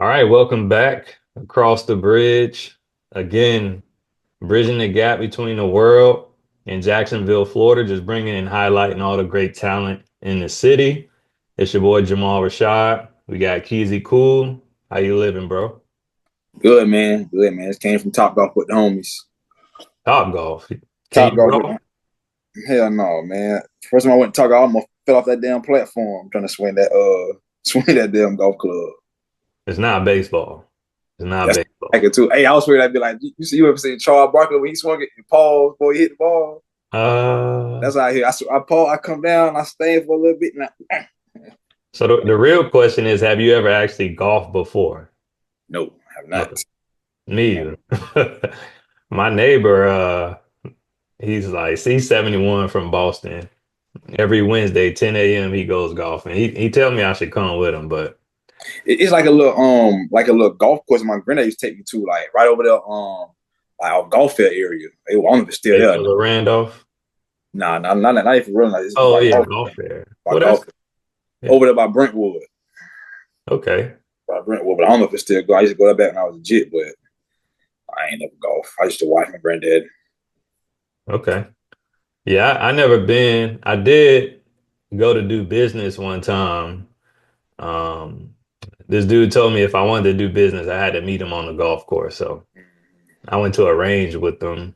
All right, welcome back across the bridge. Again, bridging the gap between the world and Jacksonville, Florida, just bringing and highlighting all the great talent in the city. It's your boy Jahmal Rashad. We got Keezy Kool. How you living, bro? Good man, good man. This came from Top Golf with the homies. Top golf. Can Top you Golf with golf? hell no, man. First time I went to Top Golf, I almost fell off that damn platform trying to swing that swing that damn golf club. It's not baseball. It's not That's baseball. like it too. Hey, I was afraid I'd be like, you ever seen Charles Barkley when he swung it and paused before he hit the ball? Uh, That's how I hear. I pause, I come down, I stay for a little bit, and so the real question is, have you ever actually golfed before? no, I have Okay. not. Me either. My neighbor, he's 71 from Boston. Every Wednesday, 10 a.m. he goes golfing. He tell me I should come with him, but It's like a little golf course my granddad used to take me to, like right over there, like a golf fair area. I don't know if it's still they there. still at Randolph. Nah, not even real. Like, it's Oh by yeah, golf, golf fair. by Well, that's golf yeah. over there by Brentwood. Okay. By Brentwood, but I don't know if it's still go. I used to go there back when I was a jit, but I ain't never golf. I used to watch my granddad. Okay. Yeah, I never been. I did go to do business one time. Um, this dude told me if I wanted to do business, I had to meet him on the golf course. So I went to a range with them.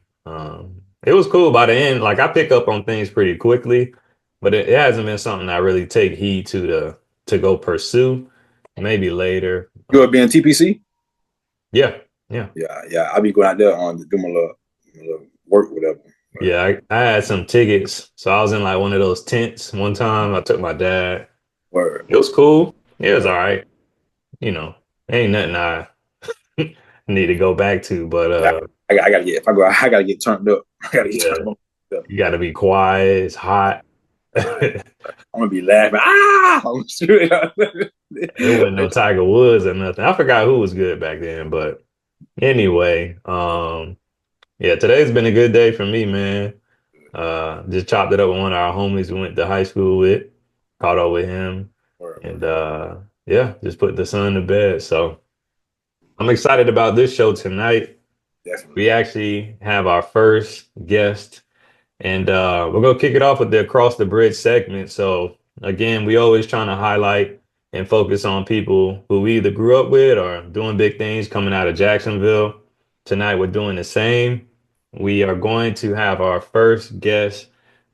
It was cool by the end. Like I pick up on things pretty quickly, but it hasn't been something I really take heed to go pursue. Maybe later. You ever been TPC? Yeah, yeah, Yeah. I be going out there on to do my little work, whatever. But, yeah. I had some tickets, so I was in like one of those tents one time. I took my dad. word, It was cool. It was word. all right. You know, ain't nothing I need to go back to, but Yeah, I gotta get if I go, I gotta get turned up. I gotta get yeah, turned up. you got to be quiet. It's hot. Right. I'm gonna be laughing. Ah! I'm straight up. It wasn't no Tiger Woods or nothing. I forgot who was good back then, but anyway, yeah, today's been a good day for me, man. Just chopped it up with one of our homies we went to high school with, caught up with him, Word, and yeah, just put the son to bed. So I'm excited about this show tonight. definitely. We actually have our first guest. And we're gonna kick it off with the Across the Bridge segment. So again, we always trying to highlight and focus on people who we either grew up with or doing big things coming out of Jacksonville. Tonight we're doing the same. We are going to have our first guest,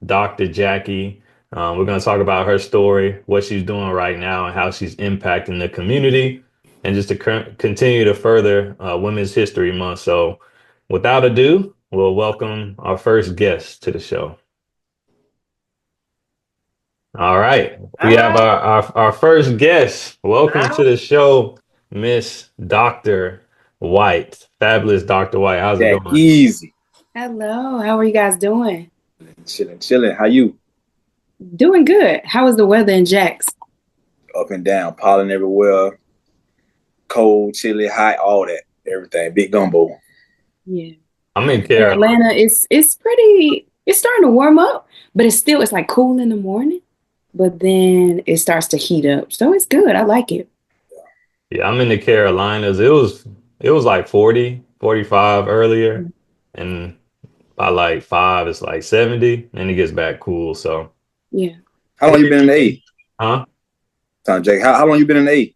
Dr. Jackie. We're going to talk about her story, what she's doing right now, and how she's impacting the community, and just to continue to further Women's History Month. So without ado, we'll welcome our first guest to the show. All right. We All have right. our first guest. Welcome All to the show, Miss Dr. White. Fabulous Dr. White. How's it That going? easy. Hello. How are you guys doing? Chilling. How you? Doing good. How is the weather in Jax? Up and down, pollen everywhere, cold, chilly, hot, all that, everything. Big gumbo. Yeah. I'm in In Carolina. Atlanta, it's starting to warm up, but it's like cool in the morning, but then it starts to heat up. So it's good. I like it. Yeah, I'm in the Carolinas. It was like 40, 45 earlier, and by like 5 it's like 70, and it gets back cool. So, Yeah. How long you been in the A? huh? Tom Jake, how long you been in the A?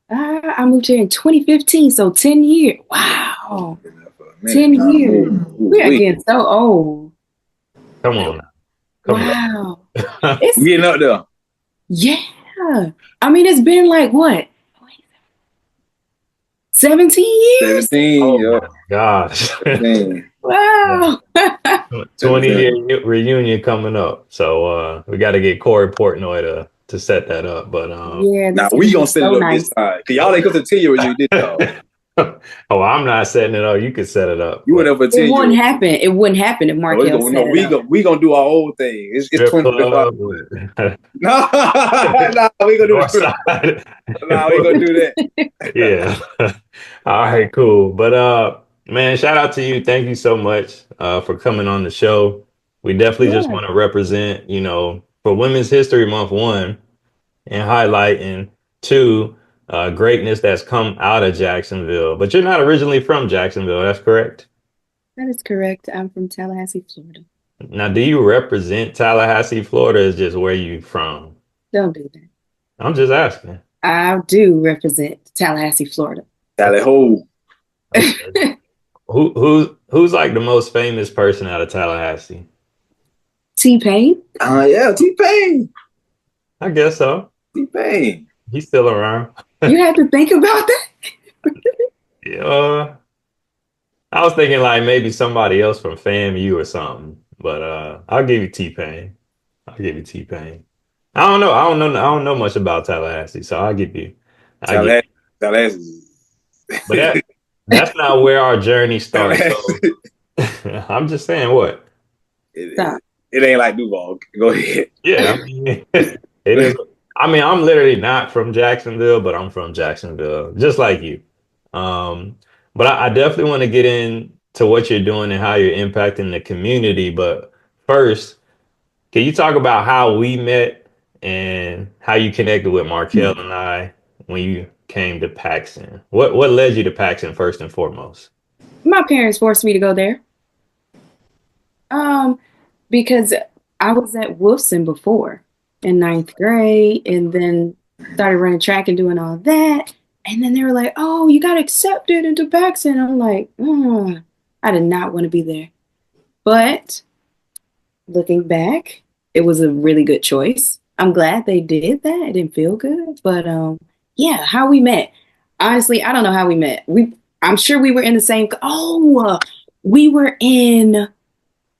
I moved here in 2015, so 10 years. Wow. Been there for a 10 minute now. years. We are Wait. getting so old. Come on now. Come Wow. on. It's You getting up there? yeah. I mean, it's been like what? 17 years? 17, Oh yeah. my gosh. 17. Wow. 20-year reunion coming up. So we got to get Corey Portnoy to set that up. But Yeah, Now that's gonna we be gonna set so it up this nice. time. Cause y'all ain't come to 10 year reunion, did y'all? oh, I'm not setting it up. You could set it up. You were But there for It 10 wouldn't years. happen. It wouldn't happen if No, it's Markel gonna, no, set it up. we gonna do our own thing. It's strip 2025. club, No, no, we gonna do north that. side. No, we gonna do that. Yeah. All right, cool. But man, shout out to you. Thank you so much for coming on the show. We definitely just Yeah. want to represent, for Women's History Month, one, and highlight, and two, greatness that's come out of Jacksonville. But you're not originally from Jacksonville, that's correct? That is correct. I'm from Tallahassee, Florida. Now, do you represent Tallahassee, Florida, is just where you from? Don't do that. I'm just asking. I do represent Tallahassee, Florida. Tally ho. Okay. Who's like the most famous person out of Tallahassee? T-Pain. Yeah, T-Pain. I guess so. T-Pain. He's still around. You had to think about that? Yeah. I was thinking like maybe somebody else from FAMU or something, but I'll give you T-Pain. I'll give you T-Pain. I don't know much about Tallahassee, so I give you. Tallahassee. But that's not where our journey starts. So I'm just saying what? Stop. It ain't like Duval. Go ahead. Yeah, I mean, it is. I mean, I'm literally not from Jacksonville, but I'm from Jacksonville, just like you. Um, but I definitely want to get into what you're doing and how you're impacting the community. But first, can you talk about how we met and how you connected with Markel and I when you came to Paxson? What led you to Paxson first and foremost? My parents forced me to go there. Because I was at Wolfson before in ninth grade, and then started running track and doing all that. And then they were like, "Oh, you got accepted into Paxson." I'm like, I did not want to be there. But looking back, it was a really good choice. I'm glad they did that. It didn't feel good, but yeah, how we met. Honestly, I don't know how we met. I'm sure we were in the same. We were in.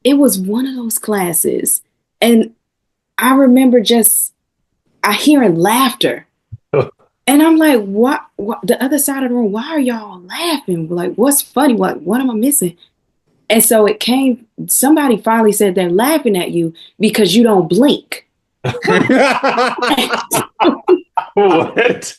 It was one of those classes, and I remember I hearing laughter, and I'm like, "What? What? The other side of the room? Why are y'all laughing? Like, what's funny? What am I missing?" And so it came. Somebody finally said they're laughing at you because you don't blink. What?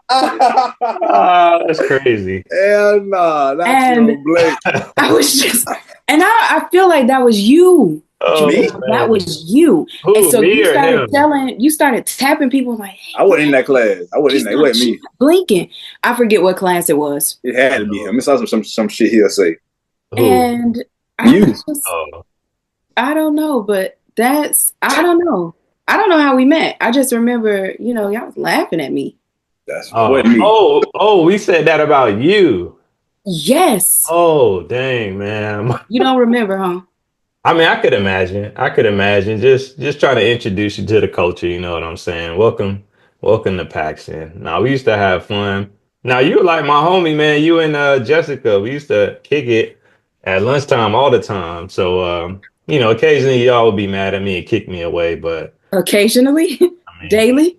That's crazy. Hell no, that's your Blake. I was just, and I feel like that was you. Oh, Me? That was you. Who, and so me you or started him? you started tapping people like, hey, I wasn't in that class. I wasn't in that. It wasn't me. Blinking. I forget what class it was. It had to be him. It saw some shit he'll say. Who? And I don't know, but I don't know. I don't know how we met. I just remember, y'all was laughing at me. That's what me. Oh, we said that about you. Yes. Oh, dang, man. You don't remember, huh? I mean, I could imagine. Just trying to introduce you to the culture. You know what I'm saying? Welcome to Paxson. Now we used to have fun. Now you were like my homie, man. You and Jessica. We used to kick it at lunchtime all the time. So occasionally y'all would be mad at me and kick me away, but occasionally, I mean, daily.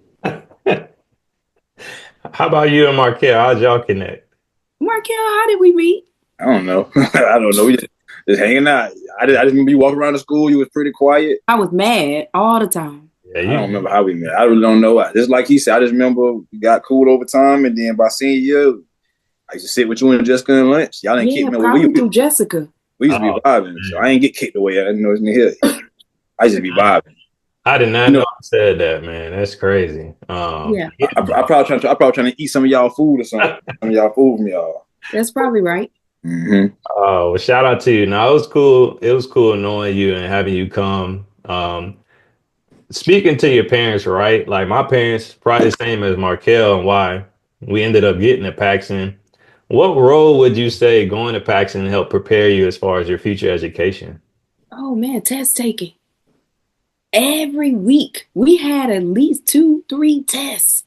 How about you and Markel? How'd y'all connect? Markel, how did we meet? I don't know. I don't know. We just hanging out. I just remember you walking around the school. You was pretty quiet. I was mad all the time. Yeah, I don't remember how we met. I really don't know. Just like he said, I just remember we got cool over time, and then by senior year, I used to sit with you and Jessica in lunch. Y'all didn't kick me away. We through Jessica. We used to be vibing, so I ain't get kicked away. I didn't know it was in here. I just be vibing. I did not know I said that, man. That's crazy. Yeah. I probably trying to eat some of y'all food or something. Some of y'all food from y'all. That's probably right. Mm-hmm. Oh, well, shout out to you. Now it was cool. It was cool knowing you and having you come. Speaking to your parents, right? Like my parents, probably the same as Markel and why we ended up getting to Paxson. What role would you say going to Paxson helped prepare you as far as your future education? Oh man, test taking. Every week we had at least 2-3 tests.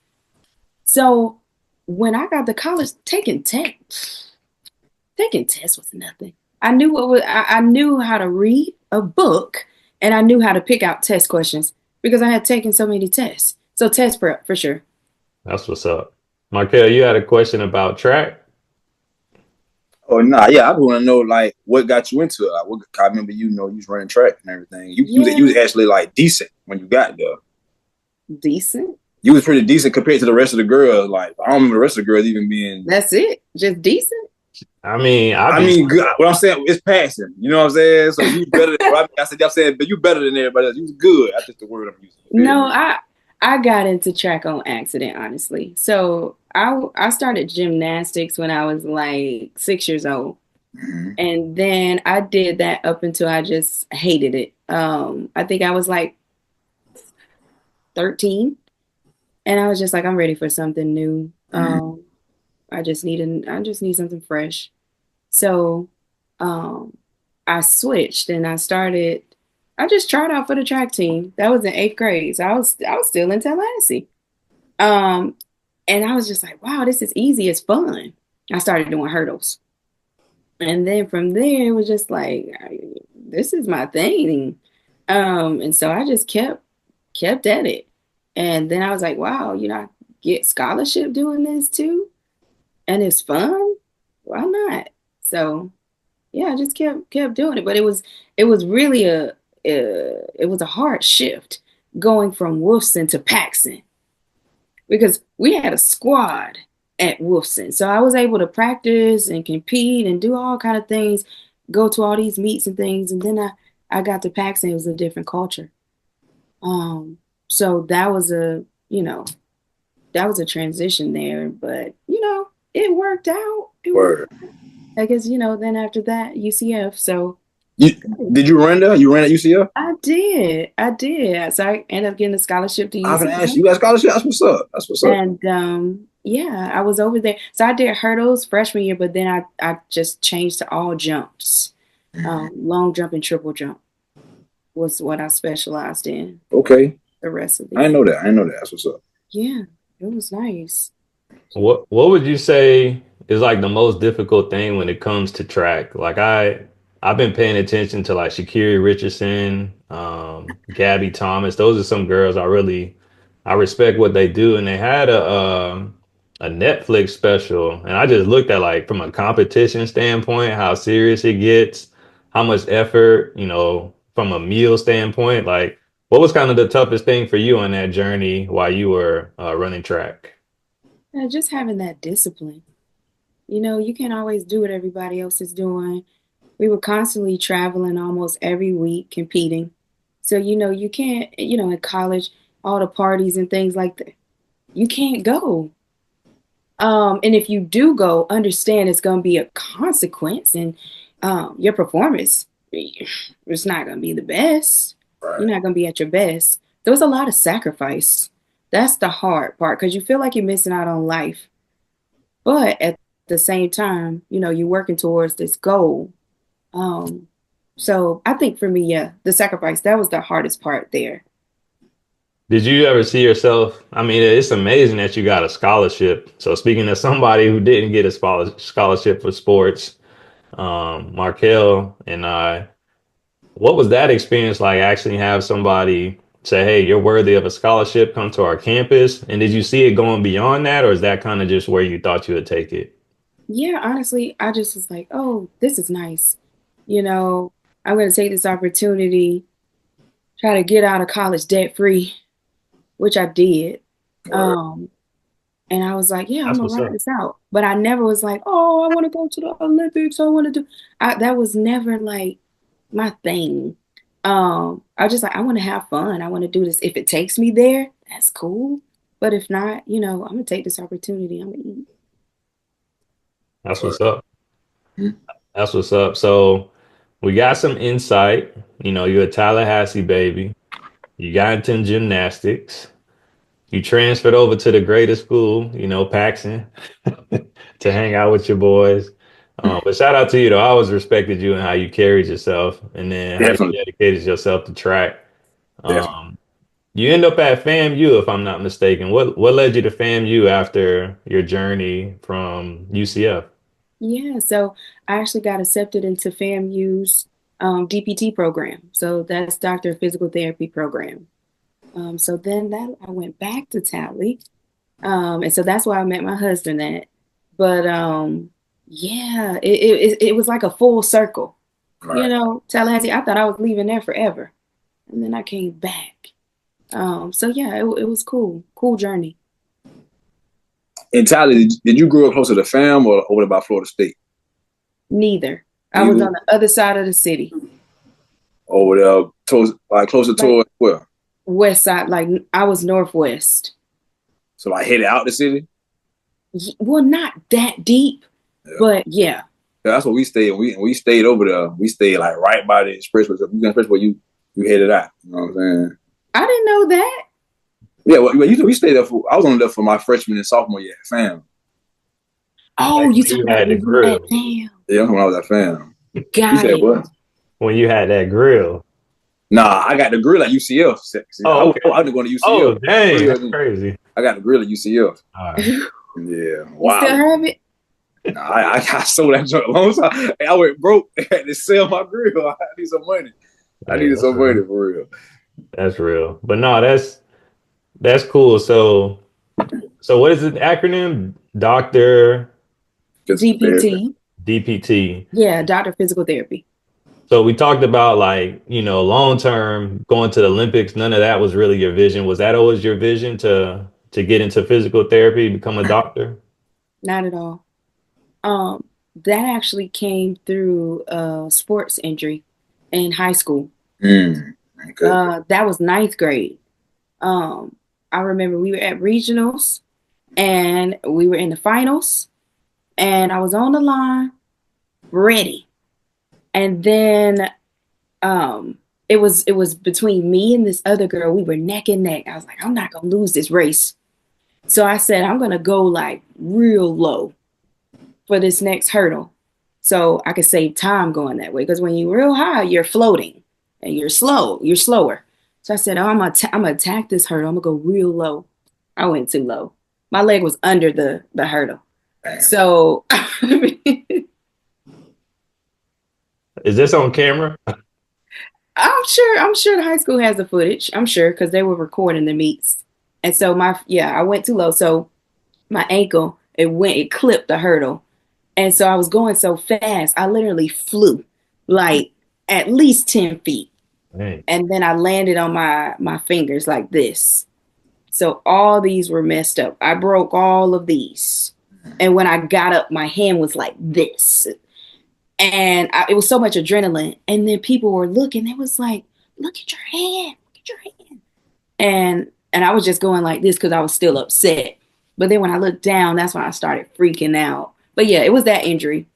So when I got to college, taking tests was nothing. I knew how to read a book, and I knew how to pick out test questions because I had taken so many tests. So test prep for sure. That's what's up. Markel, you had a question about track? Oh nah, yeah, I want to know like what got you into it. Like, I remember you was running track and everything. You was actually like decent when you got there. Decent? You was pretty decent compared to the rest of the girls. Like I don't remember the rest of the girls even being. That's it, just decent. I mean, good. What I'm saying is passing. You know what I'm saying? So you better than I'm saying, but you better than everybody else. You was good. That's just the word I'm using. No, I got into track on accident, honestly. So I started gymnastics when I was like 6 years old. Mhm. And then I did that up until I just hated it. I think I was like 13 and I was just like, I'm ready for something new. I just need something fresh. So um I switched and I just tried out for the track team. That was in 8th grade. So I was still in Tallahassee. Um and I was just like, wow, this is easy, it's fun. I started doing hurdles. And then from there, it was just like, this is my thing. And so I just kept at it. And then I was like, wow, I get scholarship doing this too, and it's fun. Why not? So yeah, I just kept doing it. But it was really it was a hard shift going from Wolfson to Paxson because we had a squad at Wolfson. So I was able to practice and compete and do all kind of things, go to all these meets and things. And then I got to Paxton. It was a different culture. Um, so that was a transition there, but it worked out. It worked Word. out. I guess, then after that, UCF. So You did you run there? You ran at UCF? I did. I did. So I ended up getting a scholarship to I can ask UCF. you. You got scholarship? That's what's up. That's what's up. And yeah, I was over there. So I did hurdles freshman year, but then I just changed to all jumps. Long jump and triple jump was what I specialized in Okay. the rest of the I didn't year. know that. I didn't know that. That's what's up. Yeah, it was nice. What would you say is like the most difficult thing when it comes to track? Like I've been paying attention to like Sha'Carri Richardson, Gabby Thomas. Those are some girls I respect what they do, and they had a Netflix special, and I just looked at like from a competition standpoint how serious it gets, how much effort, from a meal standpoint. Like, what was kind of the toughest thing for you on that journey while you were running track? Just having that discipline. You can't always do what everybody else is doing. We were constantly traveling almost every week, competing. So, you can't, in college, all the parties and things like that, you can't go. And if you do go, understand it's going to be a consequence, and your performance, it's not going to be the best. You're Right. not going to be at your best. There was a lot of sacrifice. That's the hard part because you feel like you're missing out on life. But at the same time, you're working towards this goal. Um, so I think for me, yeah, the sacrifice, that was the hardest part there. Did you ever see yourself? I mean, it's amazing that you got a scholarship. So speaking of somebody who didn't get a scholarship for sports, Markel and I, what was that experience like actually have somebody say, hey, you're worthy of a scholarship, come to our campus? And did you see it going beyond that, or is that kind of just where you thought you would take it? Yeah, honestly, I just was like, oh, this is nice. You know, I'm going to take this opportunity, try to get out of college debt free, which I did. Word. Um, and I was like, yeah, I'm That's gonna what's ride up. this out. But I never was like, oh, I want to go to the Olympics. I want to do. That was never like my thing. I was just like, I want to have fun. I want to do this. If it takes me there, that's cool. But if not, I'm gonna take this opportunity. I'm gonna eat. That's Word. what's up. That's what's up. So we got some insight. You're a Tallahassee baby. You got into gymnastics. You transferred over to the greatest school, Paxson, to hang out with your boys. But shout out to you, though. I always respected you and how you carried yourself and then how you Definitely. dedicated yourself to track. Definitely. Um, you end up at FAMU, if I'm not mistaken. What led you to FAMU after your journey from UCF? Yeah, so I actually got accepted into FAMU's DPT program. So that's Doctor of Physical Therapy program. So then that I went back to Tally. And so that's where I met my husband at. But yeah, it was like a full circle. Right. Tallahassee, I thought I was leaving there forever. And then I came back. So yeah, it was cool. Cool journey. In Tyler, did you grow up closer to fam or over by Florida State? Neither. I was Neither. on the other side of the city. Over there, like closer Like toward well. West side, like I was northwest. So like headed out the city. Well, not that deep, Yeah. but yeah. Yeah, that's what we stayed. We stayed over there. We stayed like right by the expressway. So if you got expressway, you headed out. You know what I'm saying? I didn't know that. Yeah, well, we stayed there for. I was only there for my freshman and sophomore year at fam. Oh, Like you when you talking about had the when you at grill. damn. Yeah, when I was at fam. You Got said it. what? When you had that grill. Nah, I got the grill at UCF. See, Oh, okay. I was going to Oh, UCF. dang, that's Grill, crazy. I got the grill at UCF. All right. Yeah, You still wow. have it? Nah, I sold that joint a long time. I went broke. I had to sell my grill. I need some money. I Yeah, needed that's some money real. for real. That's real. But no, that's cool. So what is the acronym? Doctor Physical therapy. DPT. DPT. Yeah, doctor of physical therapy. So we talked about like, long term going to the Olympics. None of that was really your vision. Was that always your vision to get into physical therapy, become a doctor? Not at all. That actually came through a sports injury in high school. Okay. That was ninth grade. Um, I remember we were at regionals and we were in the finals, and I was on the line ready. And then it was between me and this other girl. We were neck and neck. I was like, I'm not gonna lose this race. So I said, I'm gonna go like real low for this next hurdle. So I could save time going that way. Because when you're real high, you're floating and you're slower. So I said, oh, I'm gonna attack this hurdle. I'm gonna go real low. I went too low. My leg was under the hurdle. Damn. So Is this on camera? I'm sure the high school has the footage. I'm sure because they were recording the meets. And so I went too low. So my ankle, it clipped the hurdle. And so I was going so fast, I literally flew like at least 10 feet. Dang. And then I landed on my fingers like this. So all these were messed up. I broke all of these. And when I got up, my hand was like this. And it was so much adrenaline. And then people were looking. It was like, look at your hand. Look at your hand. And I was just going like this because I was still upset. But then when I looked down, that's when I started freaking out. But yeah, it was that injury.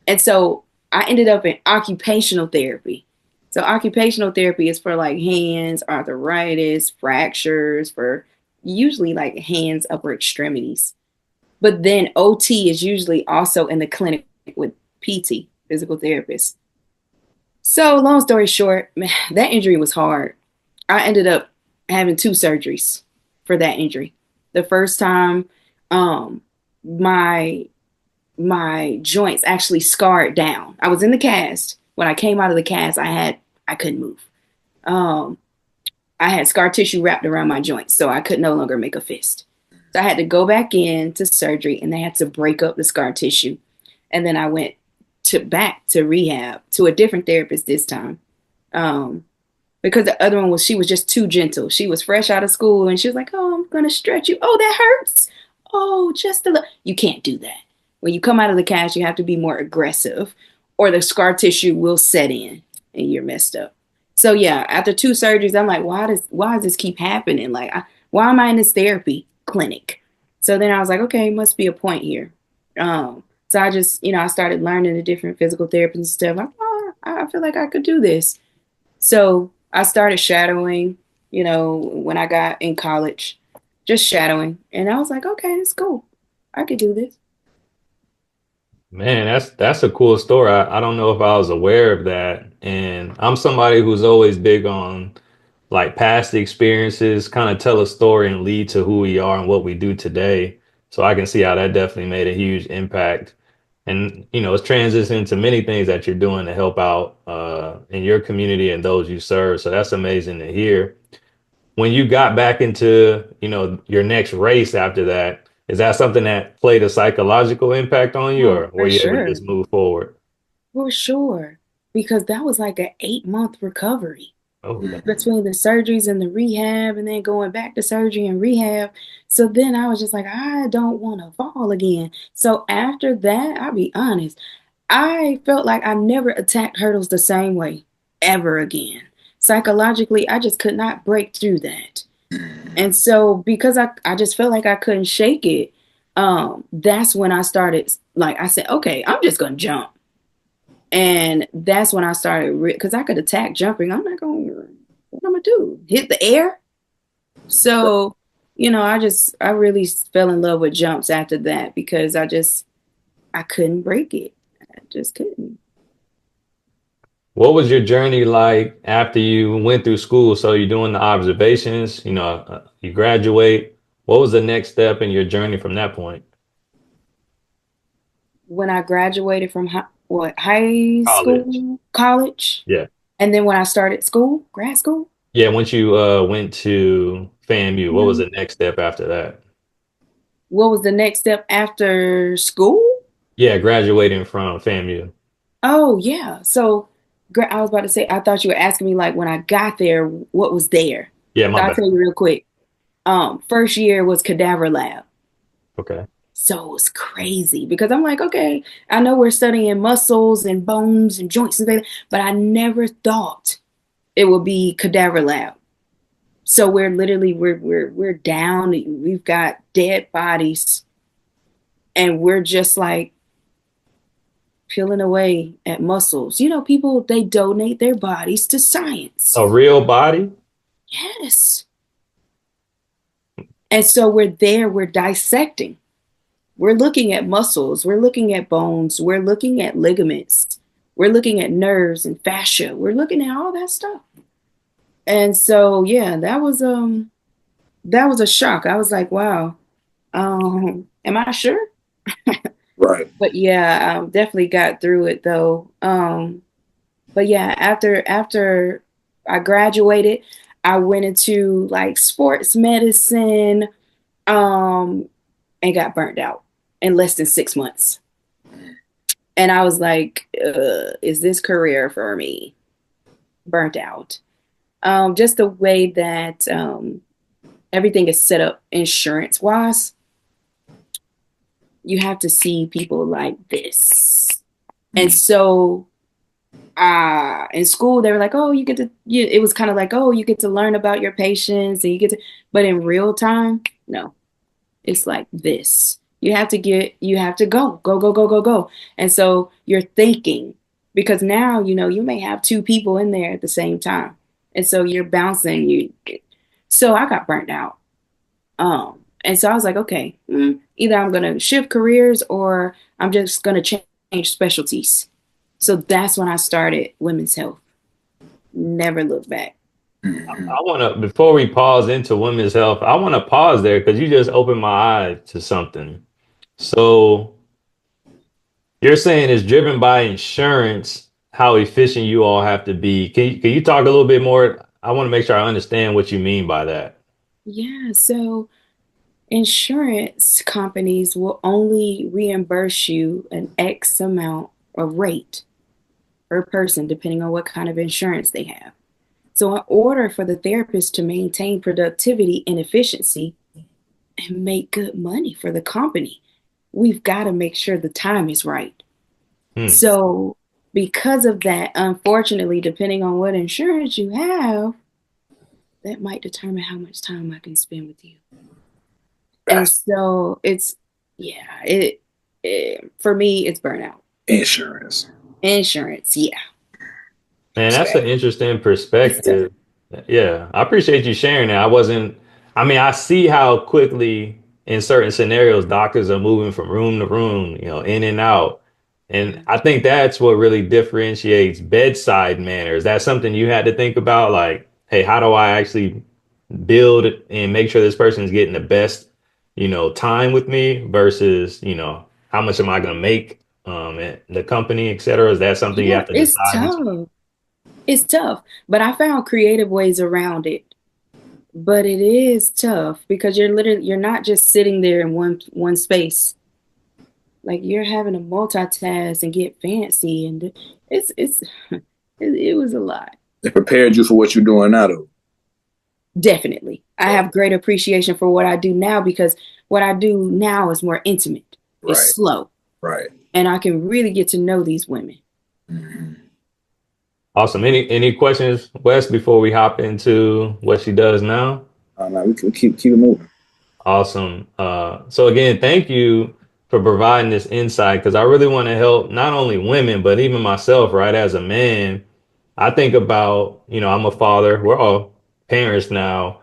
And so I ended up in occupational therapy. So occupational therapy is for like hands, arthritis, fractures, for usually like hands, upper extremities. But then OT is usually also in the clinic with PT, physical therapist. So long story short, man, that injury was hard. I ended up having two surgeries for that injury. The first time, um, my my joints actually scarred down. I was in the cast. When I came out of the cast, I couldn't move. Um, I had scar tissue wrapped around my joints, so I could no longer make a fist. So I had to go back in to surgery, and they had to break up the scar tissue. And then I went to back to rehab to a different therapist this time. Um, because the other one she was just too gentle. She was fresh out of school and she was like, "Oh, I'm gonna stretch you. Oh, that hurts. Oh, just a little." You can't do that. When you come out of the cast, you have to be more aggressive, or the scar tissue will set in and you're messed up. So yeah, after two surgeries, I'm like, why does this keep happening? Like, why am I in this therapy clinic? So then I was like, okay, must be a point here. So I just, I started learning the different physical therapies and stuff. Like, oh, I feel like I could do this. So I started shadowing, when I got in college, just shadowing. And I was like, okay, it's cool. I could do this. Man, that's a cool story. I don't know if I was aware of that. And I'm somebody who's always big on like past experiences, kind of tell a story and lead to who we are and what we do today. So I can see how that definitely made a huge impact. And it's transitioning to many things that you're doing to help out in your community and those you serve. So that's amazing to hear. When you got back into, your next race after that, is that something that played a psychological impact on you, Oh, or were for you able to sure. just move forward? For sure. Because that was like an 8-month recovery Oh, between the surgeries and the rehab and then going back to surgery and rehab. So then I was just like, I don't want to fall again. So after that, I'll be honest, I felt like I never attacked hurdles the same way ever again. psychologically, I just could not break through that. And so because I just felt like I couldn't shake it, that's when I started, like I said, okay, I'm just gonna jump. And that's when I started, because I could attack jumping. I'm not going to, what I'm gonna do? Hit the air? So, I really fell in love with jumps after that because I couldn't break it. I just couldn't. What was your journey like after you went through school? So you're doing the observations, you graduate. What was the next step in your journey from that point? When I graduated from high College. school, college, Yeah. and then when I started school, grad school. Yeah, once you went to FAMU, what was Yeah. the next step after that? What was the next step after school? Yeah, graduating from FAMU. Oh, yeah. So I was about to say, I thought you were asking me like when I got there, what was there? Yeah, So my I'll bad. tell you real quick. First year was cadaver lab. Okay. So it was crazy because I'm like, okay, I know we're studying muscles and bones and joints and things, but I never thought it would be cadaver lab. So we're literally we're down. We've got dead bodies, and we're just like peeling away at muscles. People they donate their bodies to science. A real body? Yes. And so we're there, we're dissecting. We're looking at muscles, we're looking at bones, we're looking at ligaments, we're looking at nerves and fascia. We're looking at all that stuff. And so yeah, that was a shock. I was like, wow, am I sure? Right. But yeah, definitely got through it though. But yeah, after I graduated, I went into like sports medicine, um, and got burnt out in less than 6 months. And I was like, is this career for me? Burnt out. Just the way that everything is set up insurance wise, you have to see people like this. And so in school they were like, oh, it was kind of like, oh, you get to learn about your patients and but in real time, no, it's like this. You have to go. And so you're thinking, because now, you may have two people in there at the same time. And so you're bouncing so I got burnt out. And so I was like, okay, either I'm going to shift careers or I'm just going to change specialties. So that's when I started women's health. Never look back. I want to, before we pause into women's health, I want to pause there because you just opened my eyes to something. So you're saying it's driven by insurance, how efficient you all have to be. Can you talk a little bit more? I want to make sure I understand what you mean by that. Yeah. So insurance companies will only reimburse you an X amount of rate per person, depending on what kind of insurance they have. So, in order for the therapist to maintain productivity and efficiency and make good money for the company, we've got to make sure the time is right. Hmm. So, because of that, unfortunately, depending on what insurance you have, that might determine how much time I can spend with you. And so yeah, it for me, it's burnout. Insurance. Insurance, yeah. Man, that's an interesting It's tough. perspective. Yeah, I appreciate you sharing that. I mean, I see how quickly in certain scenarios doctors are moving from room to room, in and out. And I think that's what really differentiates bedside manner. Is that something you had to think about? Like, hey, how do I actually build and make sure this person is getting the best, time with me versus, how much am I going to make at the company, et cetera? Is that something you Yeah, have to it's decide between? tough. It's tough, but I found creative ways around it. But it is tough because you're not just sitting there in one space. Like you're having to multitask and get fancy, and it's it was a lot. It prepared you for what you're doing now, though. Definitely, I have great appreciation for what I do now because what I do now is more intimate. It's Right. slow, Right. and I can really get to know these women. Mm-hmm. Awesome. Any questions, Wes, before we hop into what she does now? No, we keep it moving. Awesome. So again, thank you for providing this insight because I really want to help not only women, but even myself, right? As a man, I think about, I'm a father. We're all parents now.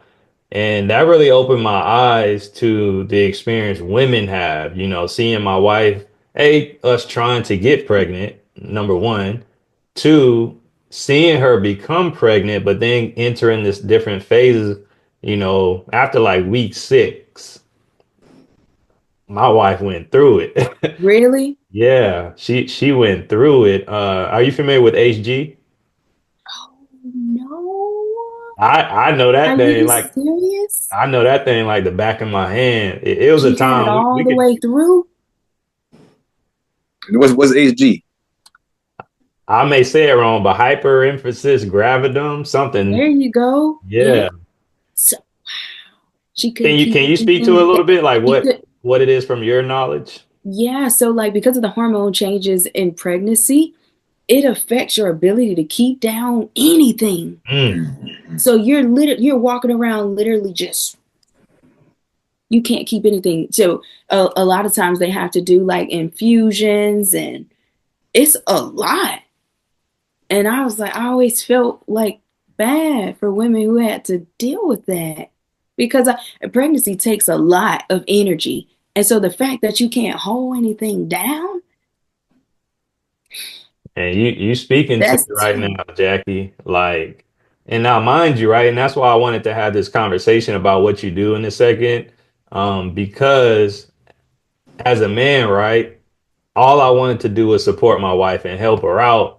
And that really opened my eyes to the experience women have, seeing my wife, us trying to get pregnant, number one. Two, seeing her become pregnant, but then entering this different phases, after like week 6, my wife went through it. Really? Yeah, she went through it. Are you familiar with HG? Oh, no. I know Are that thing you like serious? I know that thing like the back of my hand. It was a She had it time all we the could. way through? What's HG? I may say it wrong, but hyperemphasis gravidum, There something. you go. Yeah. Yeah. So she Can couldn't you keep can you speak to it a anything little that bit, like she what could. what it is from your knowledge? Yeah. So, like, because of the hormone changes in pregnancy, it affects your ability to keep down anything. Mm. So you're walking around literally just you can't keep anything. So a lot of times they have to do like infusions and it's a lot. And I was like, I always felt like bad for women who had to deal with that because pregnancy takes a lot of energy. And so the fact that you can't hold anything down, And you speaking to that's me right tough. now, Jackie. Like, and now mind you, right, and that's why I wanted to have this conversation about what you do in a second. Because as a man, right, all I wanted to do was support my wife and help her out.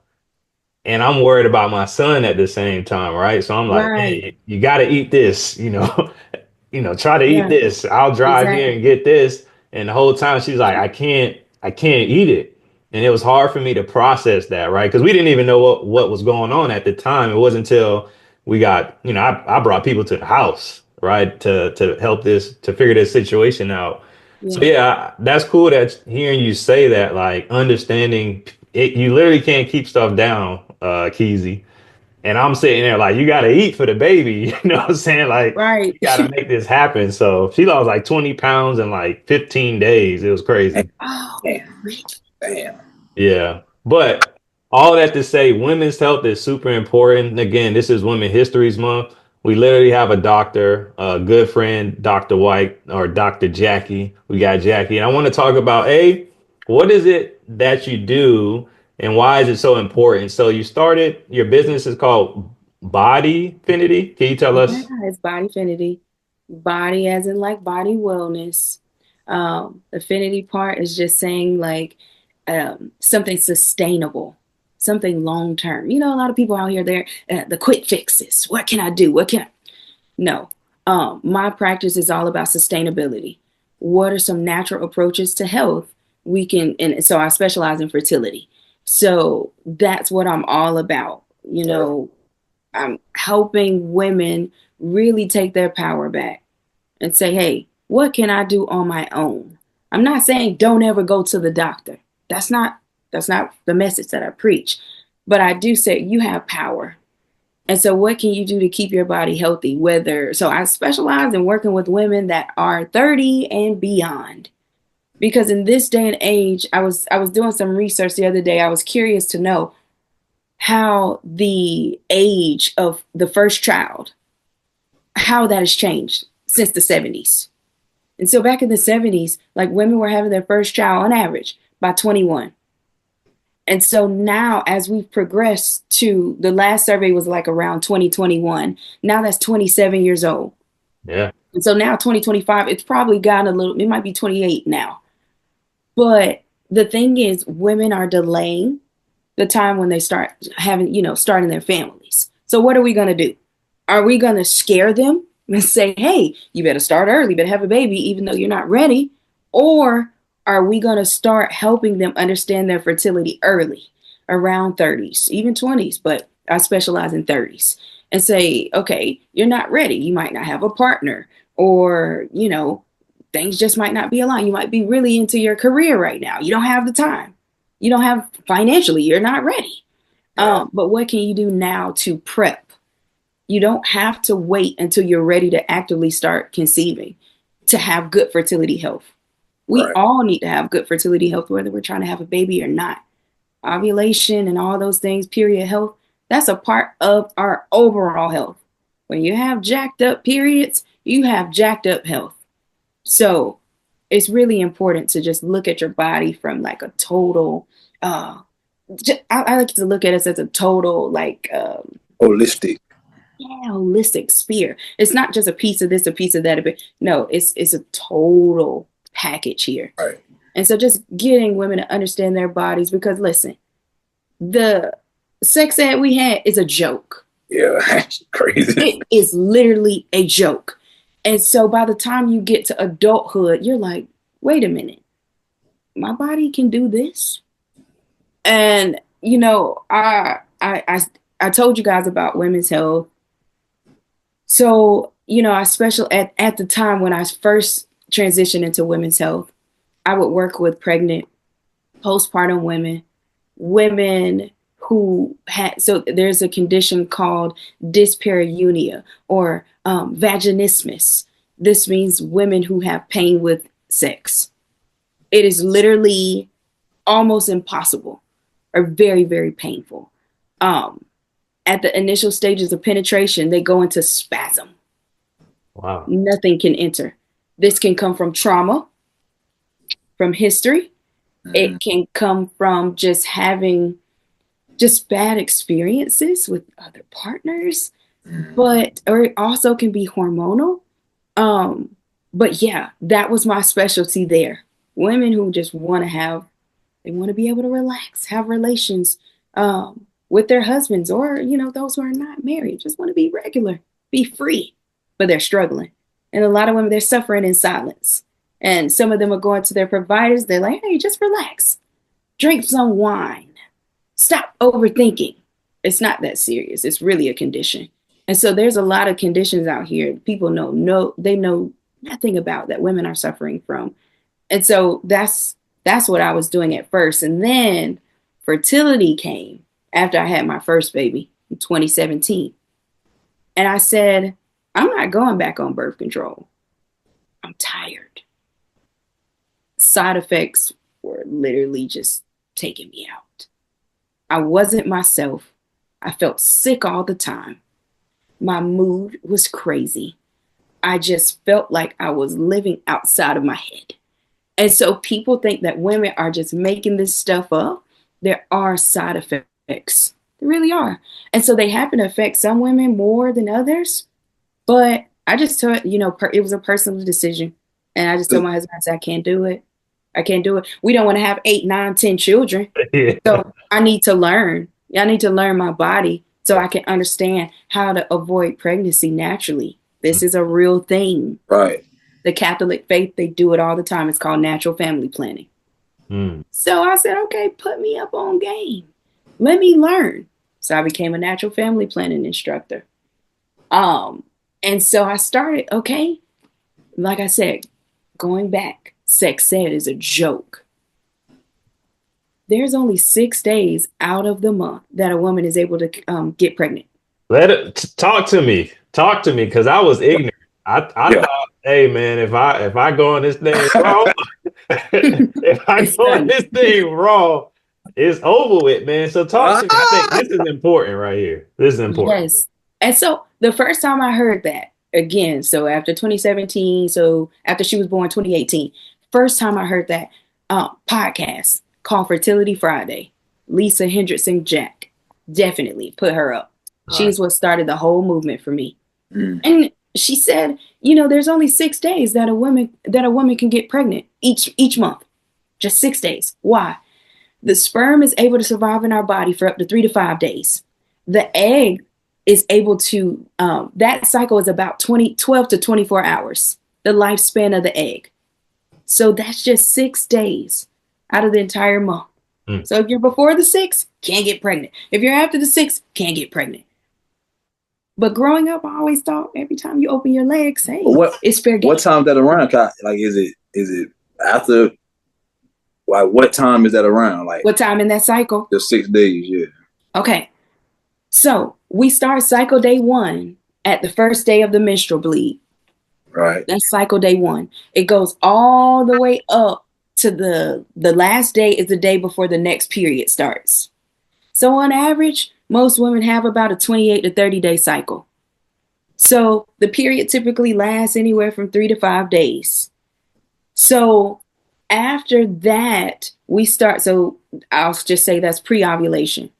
And I'm worried about my son at the same time, right? So I'm like, Right. hey, you got to eat this, try to eat Yeah, this. I'll drive here and exactly. get this. And the whole time she's like, I can't eat it. And it was hard for me to process that, right? Because we didn't even know what was going on at the time. It wasn't until we got, I brought people to the house, right, to help to figure this situation out. So Yeah. yeah, that's cool that hearing you say that, like understanding it, you literally can't keep stuff down, Keezy. And I'm sitting there like, you gotta eat for the baby. You know what I'm saying? Like, Right. you gotta make this happen. So she lost like 20 pounds in like 15 days. It was crazy. Oh, Damn, really? damn. Yeah. But all that to say, women's health is super important. Again, this is Women Histories Month. We literally have a doctor, a good friend, Dr. White or Dr. Jackie. We got Jackie. And I want to talk about what is it that you do and why is it so important? So you started, your business is called Bodyfinity. Can you tell Yeah, us? it's bodyfinity. Body as in like body wellness. Affinity part is just saying like something sustainable, something long term. You know, a lot of people out here, they're the quick fixes. What can I do? What can I? No. My practice is all about sustainability. What are some natural approaches to health we can, and so I specialize in fertility. So that's what I'm all about. You know, I'm helping women really take their power back and say, hey, what can I do on my own? I'm not saying don't ever go to the doctor. That's not that's not the message that I preach. But I do say you have power. And so what can you do to keep your body healthy? Whether so I specialize in working with women that are 30 and beyond. Because in this day and age, I was doing some research the other day. I was curious to know how the age of the first child, how that has changed since the 70s. And so back in the 70s, like women were having their first child on average by 21. And so now, as we've progressed to the last survey was like around 2021, now that's 27 years old. Yeah. And so now, 2025, it's probably gotten a little, it might be 28 now. But the thing is, women are delaying the time when they start having, starting their families. So what are we going to do? Are we going to scare them and say, hey, you better start early, better have a baby, even though you're not ready? Or are we going to start helping them understand their fertility early, around 30s, even 20s, but I specialize in 30s, and say, okay, you're not ready. You might not have a partner, or, things just might not be aligned. You might be really into your career right now. You don't have the time. You don't have financially, you're not ready. But what can you do now to prep? You don't have to wait until you're ready to actively start conceiving to have good fertility health. We all need to have good fertility health, whether we're trying to have a baby or not. Ovulation and all those things, period health, that's a part of our overall health. When you have jacked up periods, you have jacked up health. So it's really important to just look at your body from like a total, I like to look at it as a total, like, holistic. Yeah, holistic sphere. It's not just a piece of this, a piece of that. No, it's a total package here. Right. And so just getting women to understand their bodies, because listen, the sex ed we had is a joke. Yeah, that's crazy. It is literally a joke. And so by the time you get to adulthood, you're like, wait a minute, my body can do this? And, you know, I told you guys about women's health. So, you know, at the time when I first transitioned into women's health, I would work with pregnant, postpartum women who had, so there's a condition called dyspareunia or vaginismus. This means women who have pain with sex. It is literally almost impossible or very, very painful. At the initial stages of penetration, they go into spasm. Wow. Nothing can enter. This can come from trauma, from history. It can come from just having just bad experiences with other partners, or it also can be hormonal. But yeah, that was my specialty there. Women who just want to be able to relax, have relations, with their husbands, or, you know, those who are not married, just want to be regular, be free, but they're struggling. And a lot of women, they're suffering in silence. And some of them are going to their providers. They're like, hey, just relax, drink some wine, stop overthinking. It's not that serious. It's really a condition. And so there's a lot of conditions out here people they know nothing about, that women are suffering from. And so that's what I was doing at first. And then fertility came after I had my first baby in 2017. And I said, I'm not going back on birth control. I'm tired. Side effects were literally just taking me out. I wasn't myself. I felt sick all the time. My mood was crazy. I just felt like I was living outside of my head. And so people think that women are just making this stuff up. There are side effects. There really are. And so they happen to affect some women more than others. But I just told, it was a personal decision. And I just told my husband, I said, I can't do it. I can't do it. We don't want to have 8, 9, 10 children. Yeah. So I need to learn. I need to learn my body so I can understand how to avoid pregnancy naturally. This is a real thing. Right. The Catholic faith, they do it all the time. It's called natural family planning. So I said, okay, put me up on game. Let me learn. So I became a natural family planning instructor. And so I started, okay, like I said, going back, sex ed is a joke. There's only 6 days out of the month that a woman is able to get pregnant. Talk to me, because I was ignorant. I thought, hey man, if I go on this thing wrong, it's over with, man. So talk to me. I think this is important right here. This is important. Yes. And so the first time I heard that, again, so after 2017, so after she was born 2018, first time I heard that podcast called Fertility Friday, Lisa Hendrickson Jack, definitely put her up. She's what started the whole movement for me. And she said, there's only 6 days that a woman can get pregnant each month. Just 6 days. Why? The sperm is able to survive in our body for up to 3 to 5 days. The egg is able to, that cycle is about 12 to 24 hours, the lifespan of the egg. So that's just 6 days out of the entire month. So if you're before the 6, can't get pregnant. If you're after the 6, can't get pregnant. But growing up, I always thought every time you open your legs, hey, it's fair game. What time is that around? Like, is it after? Like, what time is that around? Like, what time in that cycle? The 6 days, yeah. Okay. So we start cycle day 1 at the first day of the menstrual bleed. Right. That's cycle day 1. It goes all the way up to the last day is the day before the next period starts. So on average, most women have about a 28 to 30 day cycle. So the period typically lasts anywhere from 3 to 5 days. So after that, we start. So I'll just say that's pre-ovulation.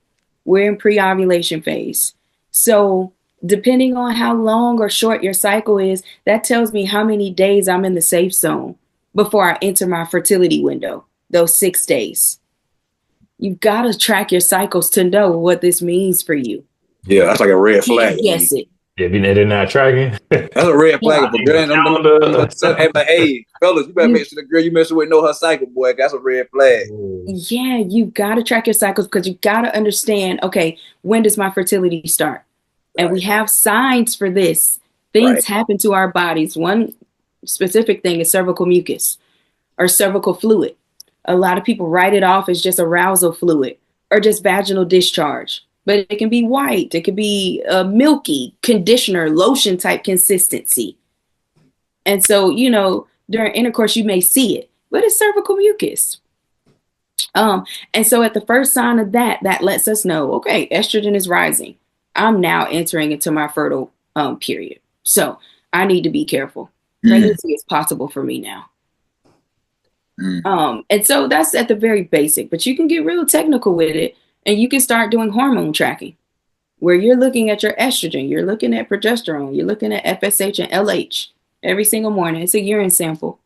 We're in pre-ovulation phase. So depending on how long or short your cycle is, that tells me how many days I'm in the safe zone before I enter my fertility window, those 6 days. You've got to track your cycles to know what this means for you. Yeah, that's like a red You flag. can't guess it. If they're not tracking, That's a red flag. Yeah. If a girl ain't calendar. hey, fellas, you better make sure the girl you messing with know her cycle, boy. That's a red flag. Yeah, you've got to track your cycles because you've got to understand, okay, when does my fertility start? And we have signs for this. Things happen to our bodies. One specific thing is cervical mucus or cervical fluid. A lot of people write it off as just arousal fluid or just vaginal discharge. But it can be white. It can be milky, conditioner, lotion type consistency. And so, during intercourse, you may see it, but it's cervical mucus. And so at the first sign of that lets us know, okay, estrogen is rising. I'm now entering into my fertile period. So I need to be careful. Pregnancy is possible for me now. And so that's at the very basic, but you can get real technical with it and you can start doing hormone tracking where you're looking at your estrogen, you're looking at progesterone, you're looking at FSH and LH every single morning. It's a urine sample.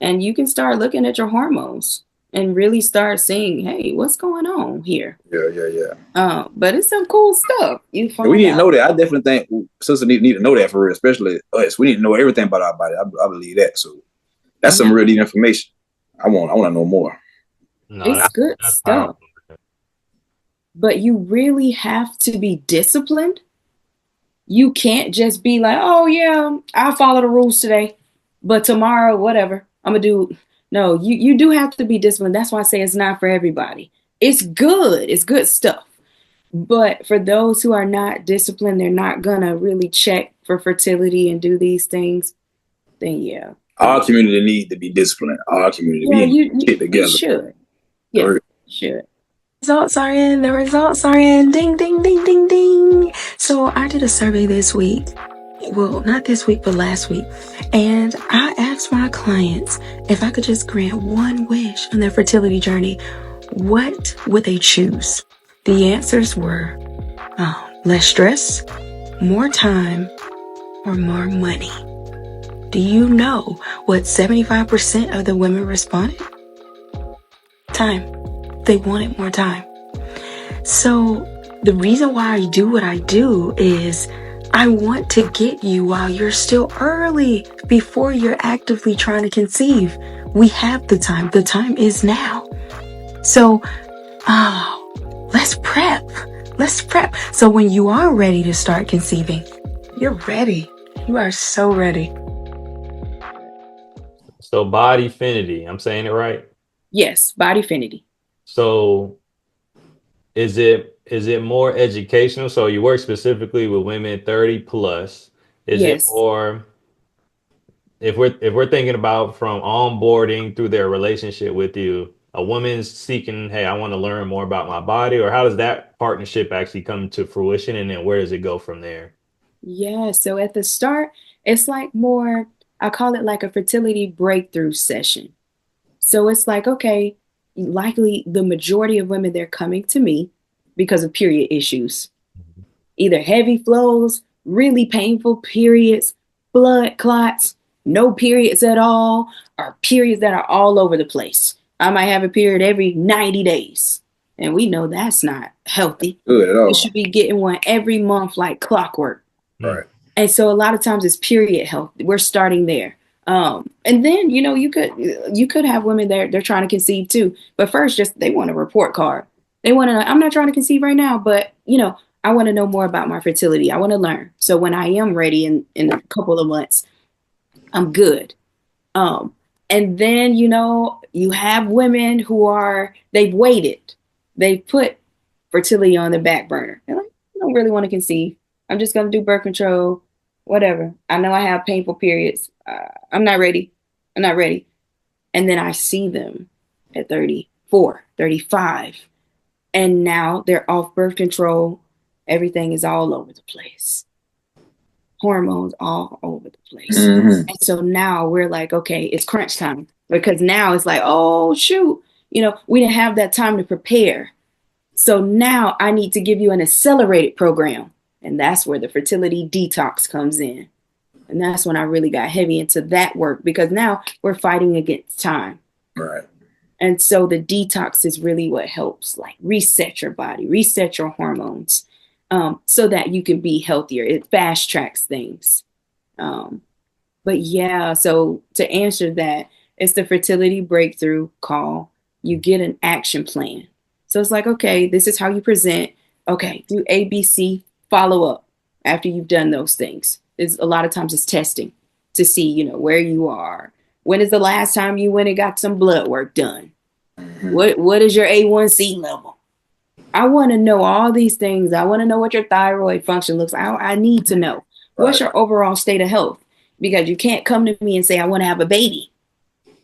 And you can start looking at your hormones and really start seeing, hey, what's going on here? Yeah. But it's some cool stuff. We need to know that. I definitely think sisters need to know that for real, especially us. We need to know everything about our body. I believe that. So that's some real deep information. I want to know more. No, it's good stuff. But you really have to be disciplined. You can't just be like, oh yeah, I'll follow the rules today, but tomorrow, whatever, I'm gonna do. No, you do have to be disciplined. That's why I say it's not for everybody. It's good. It's good stuff. But for those who are not disciplined, they're not gonna really check for fertility and do these things. Then yeah. Our community needs to be disciplined. Our community needs to get together. You should. Yeah, you should. Results are in. The results are in. Ding, ding, ding, ding, ding. So I did a survey this week. Well, not this week, but last week. And I asked my clients if I could just grant one wish on their fertility journey, what would they choose? The answers were less stress, more time, or more money. Do you know what 75% of the women responded? Time. They wanted more time. So the reason why I do what I do is I want to get you while you're still early, before you're actively trying to conceive. We have the time. The time is now. So, let's prep. Let's prep. So when you are ready to start conceiving, you're ready. You are so ready. So BODEFinity, I'm saying it right? Yes, BODEFinity. So is it more educational? So you work specifically with women 30 plus. Is it more, if we're thinking about from onboarding through their relationship with you, a woman's seeking, hey, I want to learn more about my body, or how does that partnership actually come to fruition, and then where does it go from there? Yeah, so at the start, it's like more, I call it like a fertility breakthrough session. So it's like, okay, likely the majority of women, they're coming to me because of period issues. Either heavy flows, really painful periods, blood clots, no periods at all, or periods that are all over the place. I might have a period every 90 days. And we know that's not healthy. Good at all. You should be getting one every month like clockwork. Right. And so a lot of times it's period health. We're starting there. And then, you could have women there, they're trying to conceive too. But first, just they want a report card. They want to know, I'm not trying to conceive right now, but I want to know more about my fertility. I want to learn. So when I am ready in a couple of months, I'm good. And then, you have women who they've waited. They've put fertility on the back burner. They're like, I don't really want to conceive. I'm just going to do birth control, whatever. I know I have painful periods. I'm not ready. I'm not ready. And then I see them at 34, 35. And now they're off birth control. Everything is all over the place. Hormones all over the place. Mm-hmm. And so now we're like, okay, it's crunch time. Because now it's like, oh, shoot. We didn't have that time to prepare. So now I need to give you an accelerated program. And that's where the fertility detox comes in. And that's when I really got heavy into that work, because now we're fighting against time. Right. And so the detox is really what helps, like, reset your body, reset your hormones, so that you can be healthier. It fast tracks things. But yeah, so to answer that, it's the fertility breakthrough call. You get an action plan. So it's like, okay, this is how you present. Okay, do A, B, C, follow up after you've done those things. A lot of times it's testing to see, where you are. When is the last time you went and got some blood work done? Mm-hmm. What is your A1C level? I want to know all these things. I want to know what your thyroid function looks like. I need to know. What's your overall state of health? Because you can't come to me and say, I want to have a baby.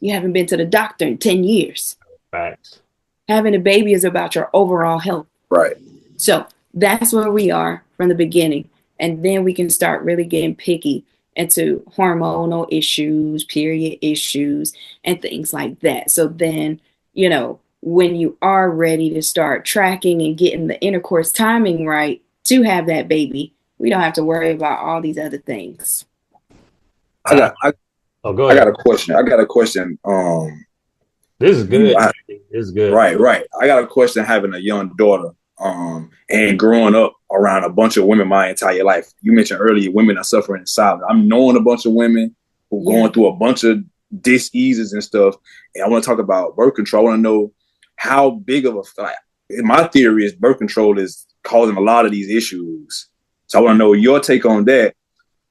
You haven't been to the doctor in 10 years. Facts. Having a baby is about your overall health. Right. So that's where we are from the beginning. And then we can start really getting picky into hormonal issues, period issues, and things like that. So then, when you are ready to start tracking and getting the intercourse timing right to have that baby, we don't have to worry about all these other things. I got a question. This is good. This is good. Right. I got a question having a young daughter, and growing up around a bunch of women my entire life. You mentioned earlier women are suffering in silence. I'm knowing a bunch of women who are going through a bunch of diseases and stuff. And I want to talk about birth control. I want to know how big of my theory is birth control is causing a lot of these issues. So I want to know your take on that,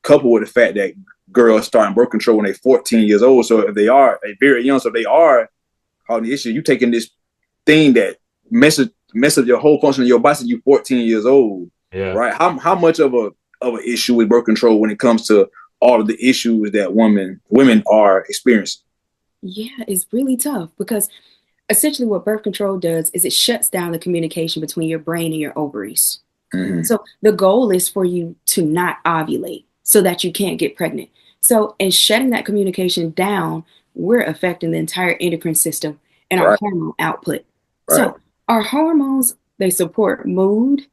coupled with the fact that girls starting birth control when they're 14 years old. So if they are very young, so they are causing the issue, you taking this thing that messes up your whole function of your body since you're 14 years old. Yeah. Right. How much of an issue with birth control when it comes to all of the issues that women are experiencing? Yeah, it's really tough, because essentially what birth control does is it shuts down the communication between your brain and your ovaries. Mm-hmm. So the goal is for you to not ovulate so that you can't get pregnant. So in shutting that communication down, we're affecting the entire endocrine system and our hormone output. Right. So our hormones, they support mood,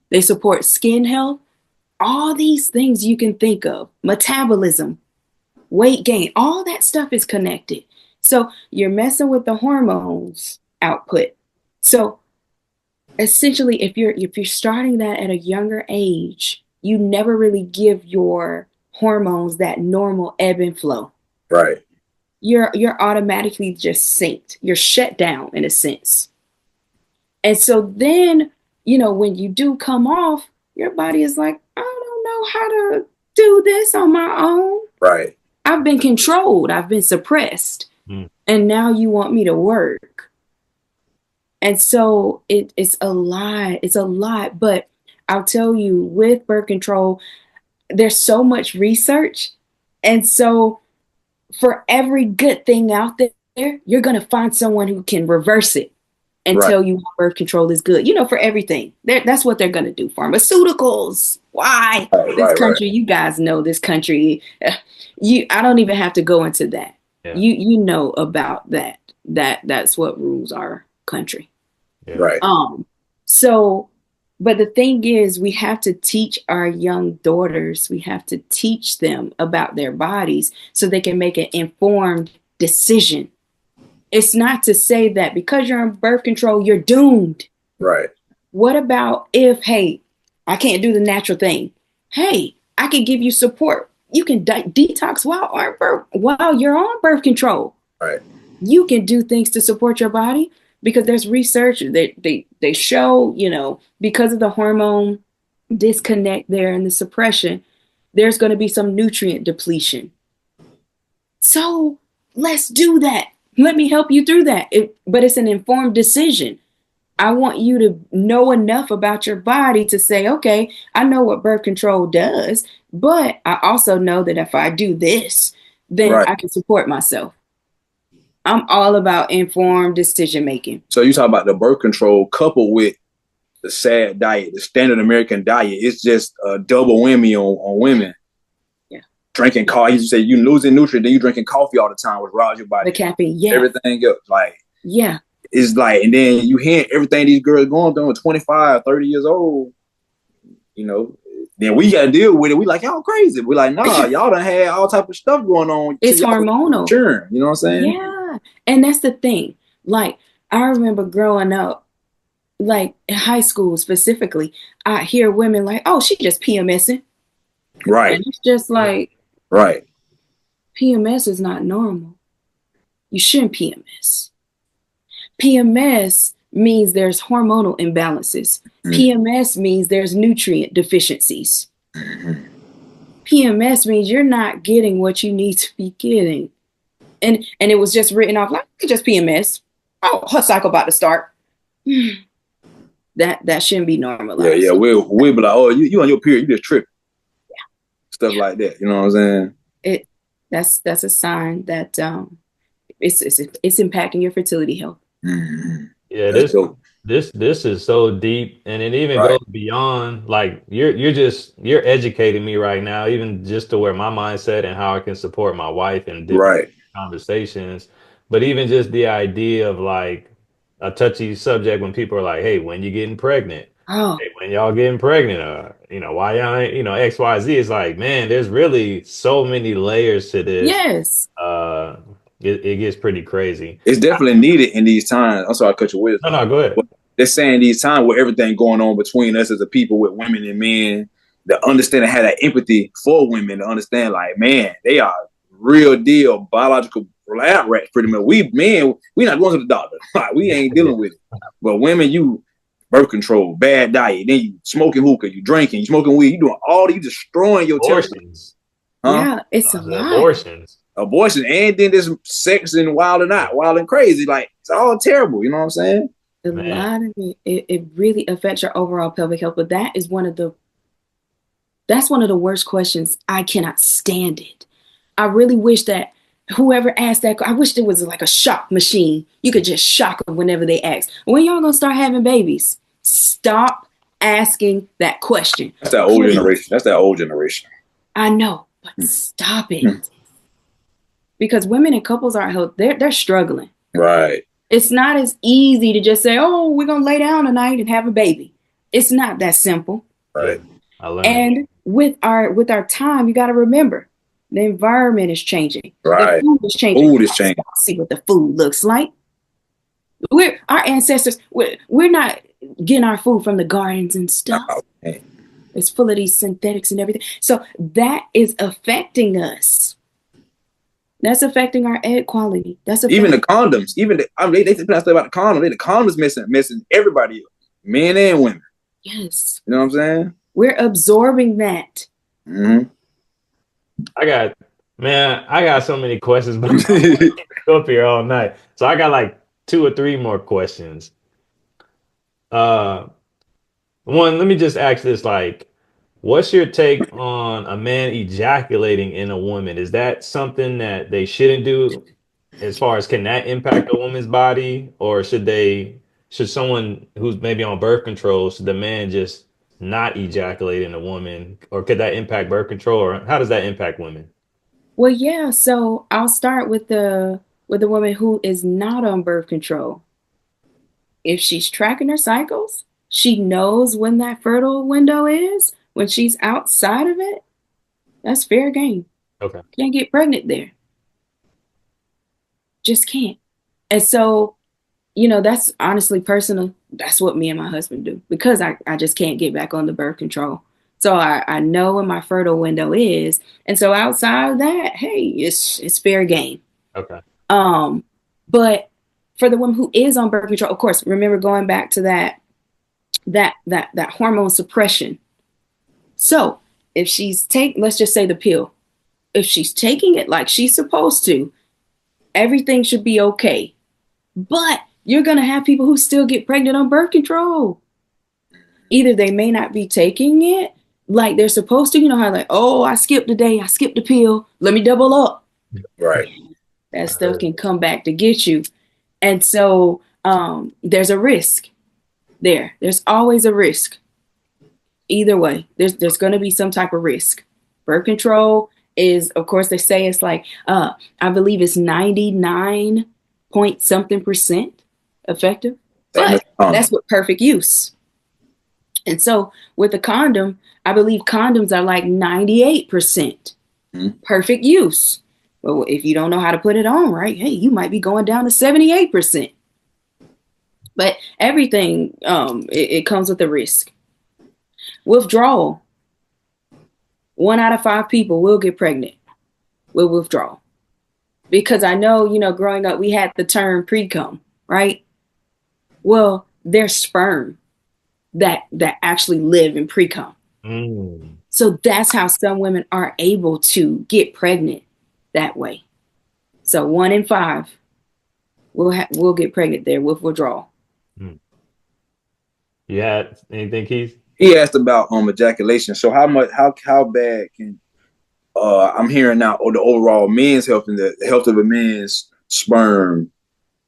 they support skin health, all these things you can think of, metabolism, weight gain, all that stuff is connected. So you're messing with the hormones output. So essentially, if you're starting that at a younger age, you never really give your hormones that normal ebb and flow. Right. You're automatically just synced. You're shut down in a sense. And so then, when you do come off, your body is like, I don't know how to do this on my own. Right. I've been controlled. I've been suppressed. And now you want me to work. And so it's a lot. It's a lot. But I'll tell you, with birth control, there's so much research. And so for every good thing out there, you're going to find someone who can reverse it and tell you birth control is good. For everything. That's what they're going to do. Pharmaceuticals. Why? This country, you guys know this country. I don't even have to go into that. Yeah. You know about that. That's what rules our country. Yeah. Right. So, but the thing is, we have to teach our young daughters, we have to teach them about their bodies so they can make an informed decision. It's not to say that because you're on birth control, you're doomed. Right. What about if, hey, I can't do the natural thing. Hey, I can give you support. You can detox while you're on birth control. Right. You can do things to support your body, because there's research they show, because of the hormone disconnect there and the suppression, there's going to be some nutrient depletion. So let's do that. Let me help you through that. But it's an informed decision. I want you to know enough about your body to say, okay, I know what birth control does, but I also know that if I do this, then Right. I can support myself. I'm all about informed decision making. So you talk about the birth control coupled with the sad diet, the standard American diet. It's just a double whammy on women. Yeah. Drinking coffee. You say you losing nutrients, then you drinking coffee all the time, which robs your body. The caffeine, yeah. Everything else. Like, yeah. It's like, and then you hear everything these girls going through at 25, 30 years old, you know, then we got to deal with it. We like, y'all crazy. We like, nah, y'all done had all type of stuff going on. It's hormonal. Sure. You know what I'm saying? Yeah. And that's the thing. Like, I remember growing up, like in high school specifically, I hear women like, oh, she just PMSing. Right. And it's just like, right. PMS is not normal. You shouldn't PMS. PMS means there's hormonal imbalances. PMS means there's nutrient deficiencies. PMS means you're not getting what you need to be getting. And it was just written off like, just PMS. Oh, her cycle about to start. That shouldn't be normalized. Yeah. We'll be like, oh, you on your period, you just tripping. Yeah. Stuff like that. You know what I'm saying? That's a sign that it's impacting your fertility health. Yeah, this is so deep, and it even goes beyond, like, you're educating me right now, even just to where my mindset and how I can support my wife in different conversations. But even just the idea of like a touchy subject when people are like, hey, when you getting pregnant? Oh. Hey, when y'all getting pregnant? Why y'all ain't, XYZ. It's like, man, there's really so many layers to this. Yes. It gets pretty crazy. It's definitely needed in these times. I'm sorry I cut you with. No, go ahead. But they're saying these times with everything going on between us as a people, with women and men, the understanding, have that empathy for women, to understand, like, man, they are real deal biological lab rats pretty much. We not going to the doctor. We ain't dealing with it. But women, you birth control, bad diet, then you smoking hookah, you drinking, you smoking weed, you doing all you destroying your abortions. Yeah, it's a lot. Abortion, and then this sex and wild and crazy. Like, it's all terrible. You know what I'm saying? A lot of it really affects your overall pelvic health. But that's one of the worst questions. I cannot stand it. I really wish that whoever asked that, I wish there was like a shock machine. You could just shock them whenever they ask. When y'all gonna start having babies? Stop asking that question. That's that old generation. I know, but stop it. Because women and couples they're struggling. Right. It's not as easy to just say, oh, we're going to lay down tonight and have a baby. It's not that simple. Right. And with our time, you got to remember, the environment is changing. Right. The food is changing. Food is changing. See what the food looks like. Our ancestors, we're not getting our food from the gardens and stuff. Okay. It's full of these synthetics and everything. So that is affecting us. That's affecting our egg quality. Even the condoms. They say about the condoms. The condoms missing everybody else, men and women. Yes. You know what I'm saying? We're absorbing that. Mm-hmm. I got so many questions, but I'm up here all night. So I got like 2 or 3 more questions. One, let me just ask this, like, what's your take on a man ejaculating in a woman? Is that something that they shouldn't do, as far as can that impact a woman's body? Or should someone who's maybe on birth control, should the man just not ejaculate in a woman? Or could that impact birth control? Or how does that impact women? Well, yeah. So I'll start with the woman who is not on birth control. If she's tracking her cycles, she knows when that fertile window is. When she's outside of it, that's fair game. Okay. Can't get pregnant there. Just can't. And so, that's honestly personal. That's what me and my husband do, because I just can't get back on the birth control. So I know when my fertile window is. And so outside of that, hey, it's fair game. Okay. But for the woman who is on birth control, of course, remember going back to that hormone suppression. So if she's let's just say the pill, if she's taking it like she's supposed to, everything should be okay. But You're going to have people who still get pregnant on birth control. Either they may not be taking it like they're supposed to. You know how like, oh, I skipped a day, I skipped a pill, let me double up. Right. That stuff can come back to get you. And so there's a risk there. There's always a risk. Either way, there's going to be some type of risk. Birth control is, of course, they say it's like, I believe it's 99 point something percent effective. But that's with perfect use. And so with the condom, I believe condoms are like 98% perfect use. Well, if you don't know how to put it on right, hey, you might be going down to 78%. But everything, it comes with a risk. Withdrawal. 1 out of 5 people will get pregnant with withdrawal. Because I know, growing up, we had the term pre-cum, right? Well, there's sperm that actually live in pre-cum. So that's how some women are able to get pregnant that way. So 1 in 5 will get pregnant there with withdrawal. You had anything, Keith? He asked about ejaculation. So how bad can I'm hearing now the overall men's health and the health of a man's sperm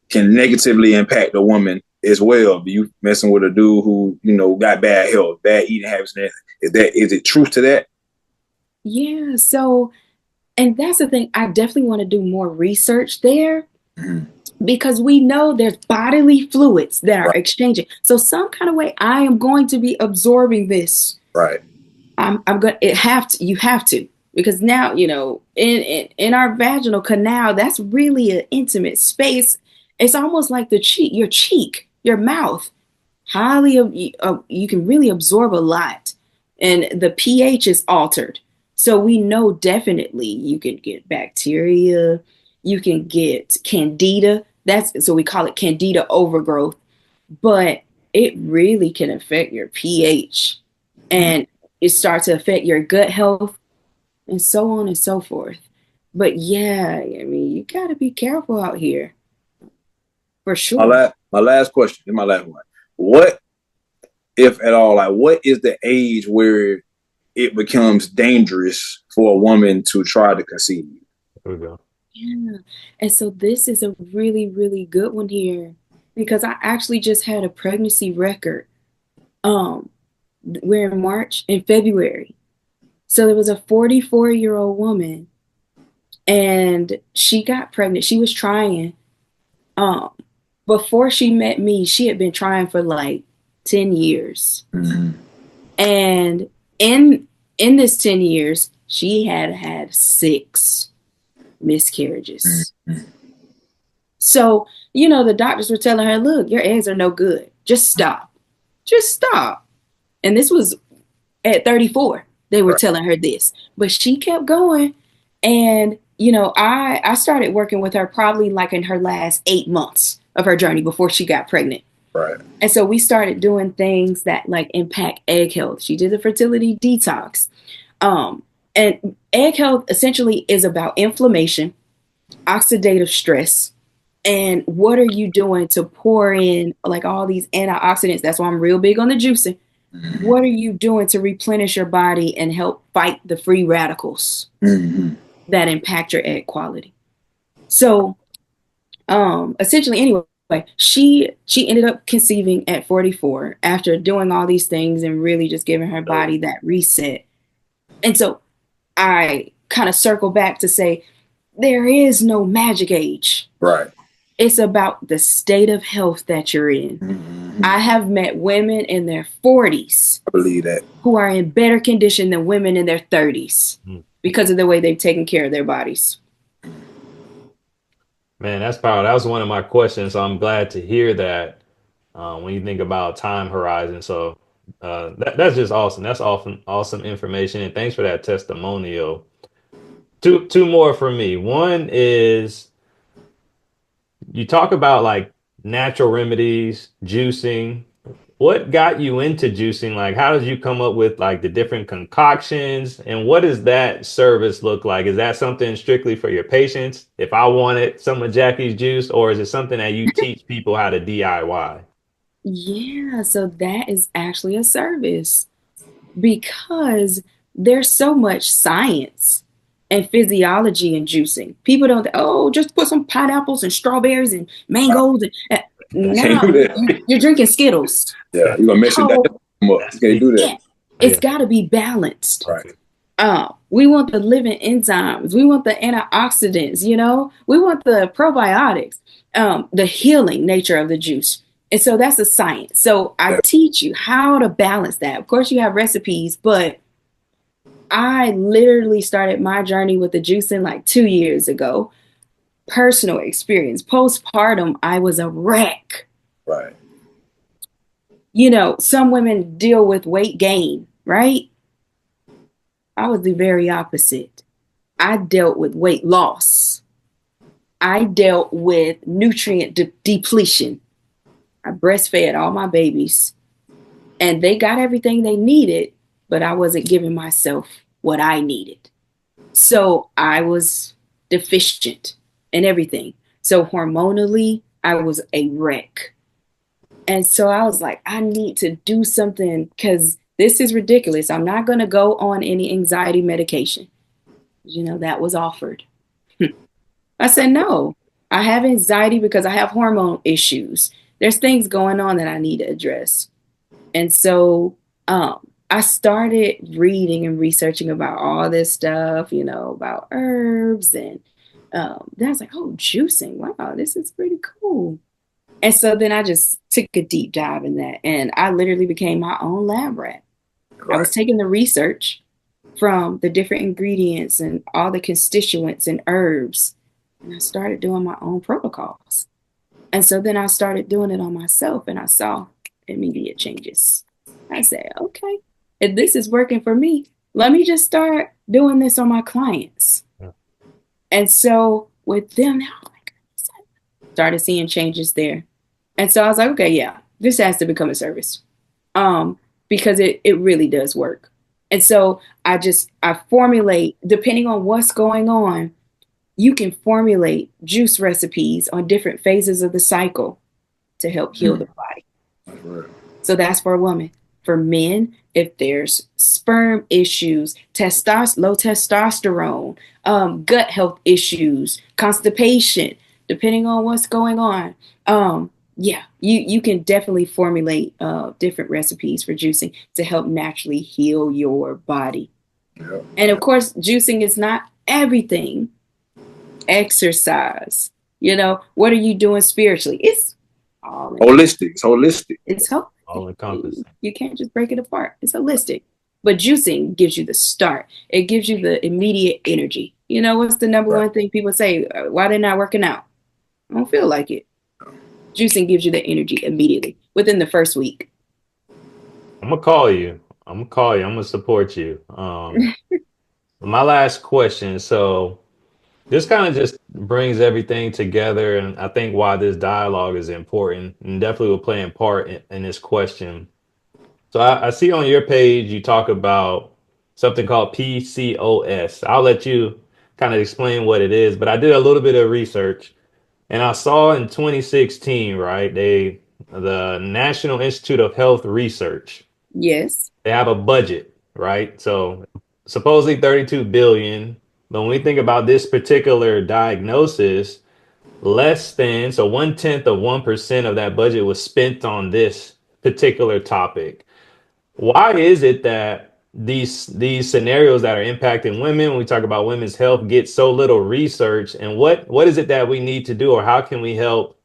can negatively impact a woman as well. Be you messing with a dude who, got bad health, bad eating habits, is it truth to that? Yeah, so and that's the thing, I definitely want to do more research there. Because we know there's bodily fluids that are exchanging. So some kind of way I am going to be absorbing this. Right. I'm going to you have to, because now, in our vaginal canal, that's really an intimate space. It's almost like your cheek, your mouth, you can really absorb a lot, and the pH is altered. So we know definitely you can get bacteria, you can get candida. So we call it candida overgrowth, but it really can affect your pH, and it starts to affect your gut health and so on and so forth. But yeah, I mean, you got to be careful out here for sure. My last question is my last one. What, if at all, what is the age where it becomes dangerous for a woman to try to conceive? There we go. Yeah. And so this is a really, really good one here, because I actually just had a pregnancy record. We're in February. So there was a 44-year-old woman, and she got pregnant. She was trying. Before she met me, she had been trying for like 10 years. And in this 10 years, she had 6 miscarriages. So, the doctors were telling her, look, your eggs are no good. Just stop. And this was at 34. They were telling her this, but she kept going. And, I started working with her probably like in her last 8 months of her journey before she got pregnant. Right. And so we started doing things that like impact egg health. She did the fertility detox. And egg health essentially is about inflammation, oxidative stress, and what are you doing to pour in like all these antioxidants? That's why I'm real big on the juicing. What are you doing to replenish your body and help fight the free radicals that impact your egg quality? So, essentially, anyway, she ended up conceiving at 44 after doing all these things and really just giving her body that reset. And so I kind of circle back to say there is no magic age. Right. It's about the state of health that you're in. I have met women in their 40s. I believe that. Who are in better condition than women in their 30s because of the way they've taken care of their bodies. Man, that's powerful. That was one of my questions. So I'm glad to hear that when you think about time horizon. So that's just awesome. That's awesome information. And thanks for that testimonial. Two more for me. One is you talk about like natural remedies, juicing, what got you into juicing? Like, how did you come up with like the different concoctions, and what does that service look like? Is that something strictly for your patients? If I wanted some of Jackie's juice, or is it something that you teach people how to DIY? Yeah, so that is actually a service because there's so much science and physiology in juicing. People don't, oh, just put some pineapples and strawberries and mangoes. And, Can't no, do that. you're drinking Skittles. Yeah, you're gonna mess your So, digestion up. You That's can't key. do that. yeah, it's Yeah. got to be balanced. Right. We want the living enzymes. We want the antioxidants, we want the probiotics, the healing nature of the juice. And so that's a science. So I teach you how to balance that. Of course, you have recipes, but I literally started my journey with the juicing like 2 years ago. Personal experience. Postpartum, I was a wreck. Right. Some women deal with weight gain, right? I was the very opposite. I dealt with weight loss. I dealt with nutrient depletion. I breastfed all my babies and they got everything they needed, but I wasn't giving myself what I needed. So I was deficient in everything. So hormonally, I was a wreck. And so I was like, I need to do something because this is ridiculous. I'm not going to go on any anxiety medication. That was offered. I said, no, I have anxiety because I have hormone issues. There's things going on that I need to address. And so I started reading and researching about all this stuff, about herbs. And then I was like, oh, juicing. Wow, this is pretty cool. And so then I just took a deep dive in that. And I literally became my own lab rat. Right. I was taking the research from the different ingredients and all the constituents and herbs. And I started doing my own protocols. And so then I started doing it on myself and I saw immediate changes. I said, okay, if this is working for me, let me just start doing this on my clients. Yeah. And so with them, started seeing changes there. And so I was like, okay, yeah, this has to become a service because it really does work. And so I formulate, depending on what's going on, you can formulate juice recipes on different phases of the cycle to help heal the body. That's right. So that's for a woman. For men, if there's sperm issues, low testosterone, gut health issues, constipation, depending on what's going on, you can definitely formulate different recipes for juicing to help naturally heal your body. Yeah. And of course, juicing is not everything. Exercise, what are you doing spiritually? It's all holistic. It's holistic. It's holistic. All encompassing. You can't just break it apart. It's holistic. But juicing gives you the start. It gives you the immediate energy. What's the number one thing people say? Why they're not working out? I don't feel like it. Juicing gives you the energy immediately within the first week. I'm gonna call you. I'm gonna support you. My last question. So this kind of just brings everything together, and I think why this dialogue is important, and definitely will play a part in this question. So I see on your page you talk about something called PCOS. I'll let you kind of explain what it is, but I did a little bit of research, and I saw in 2016, right? The National Institute of Health Research. Yes. They have a budget, right? So supposedly 32 billion. But when we think about this particular diagnosis, less than, so 0.1% of that budget was spent on this particular topic. Why is it that these scenarios that are impacting women, when we talk about women's health, get so little research? And what is it that we need to do, or how can we help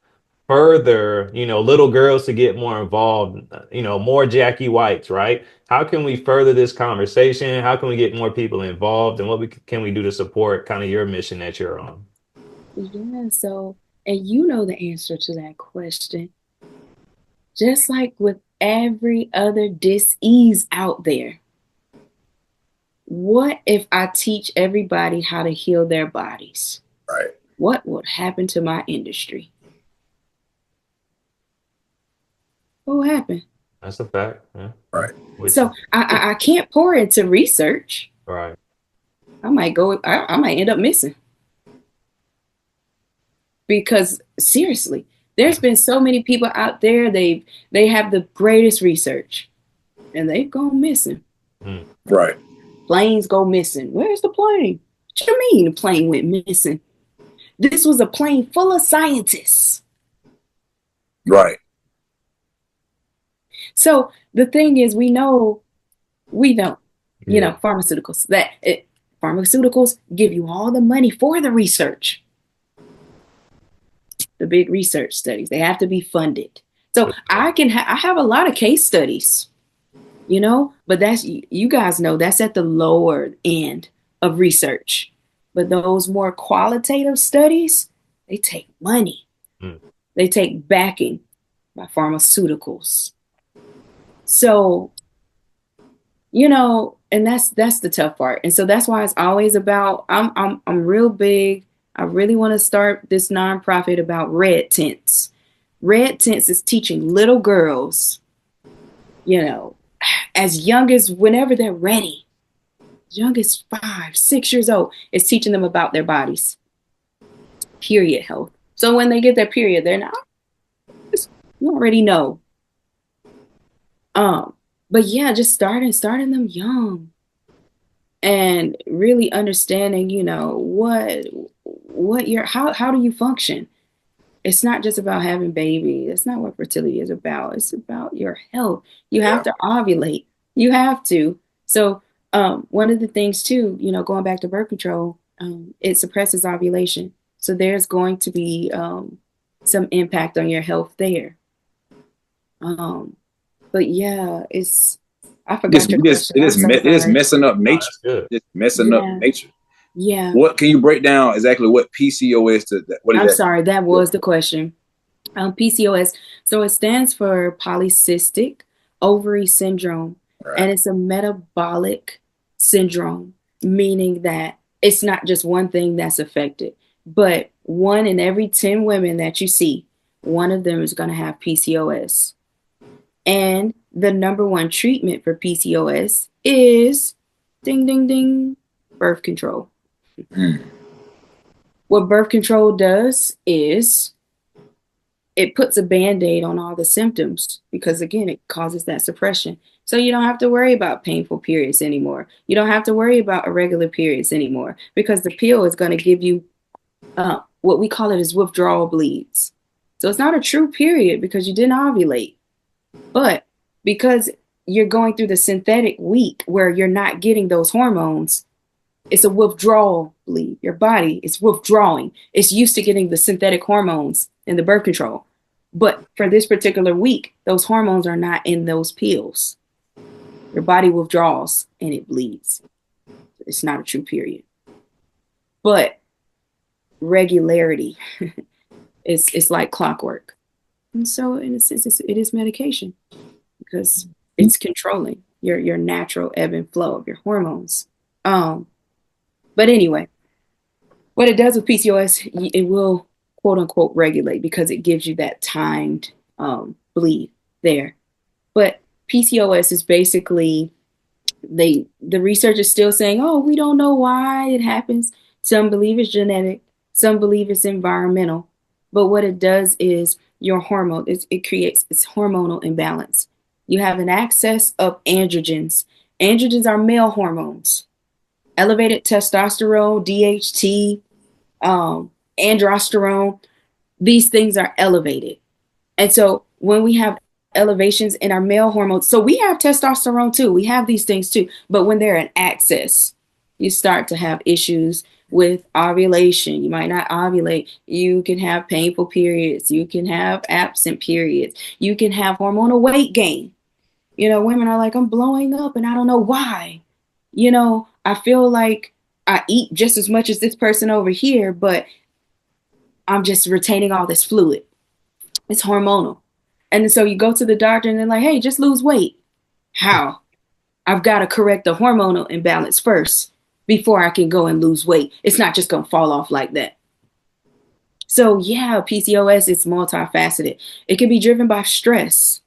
further, little girls to get more involved, more Jackie Whites, right? How can we further this conversation? How can we get more people involved? And can we do to support kind of your mission that you're on? Yeah, so, and you know the answer to that question. Just like with every other dis-ease out there, what if I teach everybody how to heal their bodies? Right. What would happen to my industry? What will happen? That's a fact. Yeah. Right. So I can't pour into research. Right. I might end up missing. Because seriously, there's been so many people out there, they have the greatest research and they've gone missing. Right. Planes go missing. Where's the plane? What you mean the plane went missing? This was a plane full of scientists. Right. So the thing is, we know, pharmaceuticals, pharmaceuticals give you all the money for the research. The big research studies, they have to be funded. So I have a lot of case studies, but that's, you guys know, that's at the lower end of research. But those more qualitative studies, they take money. They take backing by pharmaceuticals. So, and that's the tough part. And so that's why it's always about, I'm real big. I really want to start this nonprofit about red tents. Red tents is teaching little girls, as young as whenever they're ready, as young as 5, 6 years old, it's teaching them about their bodies, period health. So when they get their period, they're not, you already know. But yeah, just starting them young and really understanding, how do you function? It's not just about having babies. That's not what fertility is about. It's about your health. You have to ovulate. You have to. So one of the things too, going back to birth control, it suppresses ovulation. So there's going to be some impact on your health there. But yeah, I forgot your question. It is messing up nature. It's messing up nature. Yeah. What can you break down exactly what PCOS is? What is I'm that? sorry, that was the question. PCOS. So it stands for polycystic ovary syndrome, and it's a metabolic syndrome, meaning that it's not just one thing that's affected, but 1 in every 10 women that you see, one of them is going to have PCOS. And the number 1 treatment for PCOS is ding, ding, ding, birth control. What birth control does is it puts a Band-Aid on all the symptoms because, again, it causes that suppression. So you don't have to worry about painful periods anymore. You don't have to worry about irregular periods anymore because the pill is going to give you what we call it is withdrawal bleeds. So it's not a true period because you didn't ovulate. But because you're going through the synthetic week where you're not getting those hormones, it's a withdrawal bleed. Your body is withdrawing. It's used to getting the synthetic hormones in the birth control. But for this particular week, those hormones are not in those pills. Your body withdraws and it bleeds. It's not a true period. But regularity, it's like clockwork. And so in a sense, it is medication because it's controlling your natural ebb and flow of your hormones. But anyway, what it does with PCOS, it will quote unquote regulate because it gives you that timed bleed there. But PCOS is basically, the research is still saying, oh, we don't know why it happens. Some believe it's genetic, some believe it's environmental. But what it does is your hormone, it creates this hormonal imbalance. You have an excess of androgens. Androgens are male hormones. Elevated testosterone, DHT, androsterone, these things are elevated. And so when we have elevations in our male hormones, so we have testosterone too, we have these things too, but when they're in excess, you start to have issues with ovulation. You might not ovulate. You can have painful periods. You can have absent periods. You can have hormonal weight gain. Women are like, I'm blowing up and I don't know why. I feel like I eat just as much as this person over here, but I'm just retaining all this fluid. It's hormonal. And so you go to the doctor and they're like, hey, just lose weight. How? I've got to correct the hormonal imbalance first before I can go and lose weight. It's not just going to fall off like that. So yeah, PCOS is multifaceted. It can be driven by stress,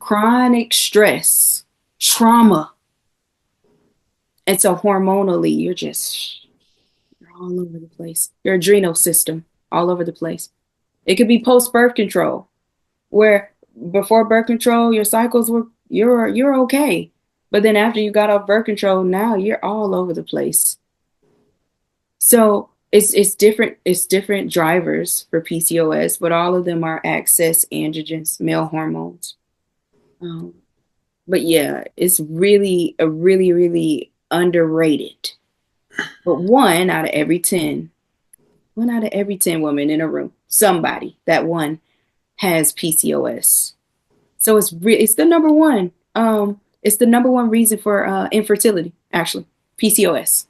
chronic stress, trauma. And so hormonally, you're all over the place. Your adrenal system, all over the place. It could be post-birth control, where before birth control, your cycles were you're okay. But then after you got off birth control, now you're all over the place. So it's different drivers for PCOS, but all of them are excess androgens, male hormones. But yeah, it's really really underrated. But one out of every 10 women in a room, somebody that one has PCOS. So it's the number one. It's the number one reason for infertility, actually, PCOS.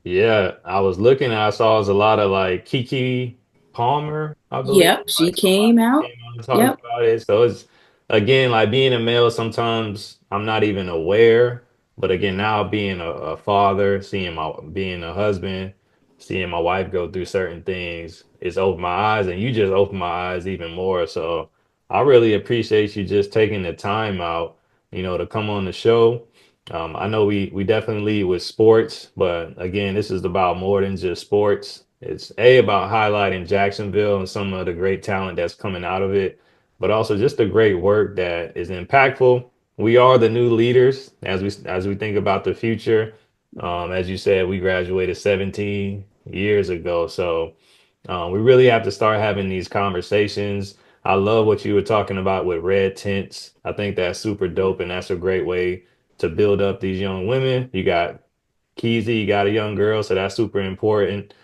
Yeah, I was looking, I saw it was a lot of like Kiki Palmer, I believe. Yep, she Like somebody came out. came on and talked Yep. about it. So it's again like being a male, sometimes I'm not even aware. But again, now being a father, seeing my being a husband, seeing my wife go through certain things, it's opened my eyes, and you just opened my eyes even more. So I really appreciate you just taking the time out, to come on the show. I know we definitely lead with sports, but again, this is about more than just sports. It's about highlighting Jacksonville and some of the great talent that's coming out of it, but also just the great work that is impactful. We are the new leaders as we think about the future. As you said, we graduated 17 years ago, so we really have to start having these conversations. I love what you were talking about with red tints. I think that's super dope, and that's a great way to build up these young women. You got Keezy, you got a young girl, so that's super important.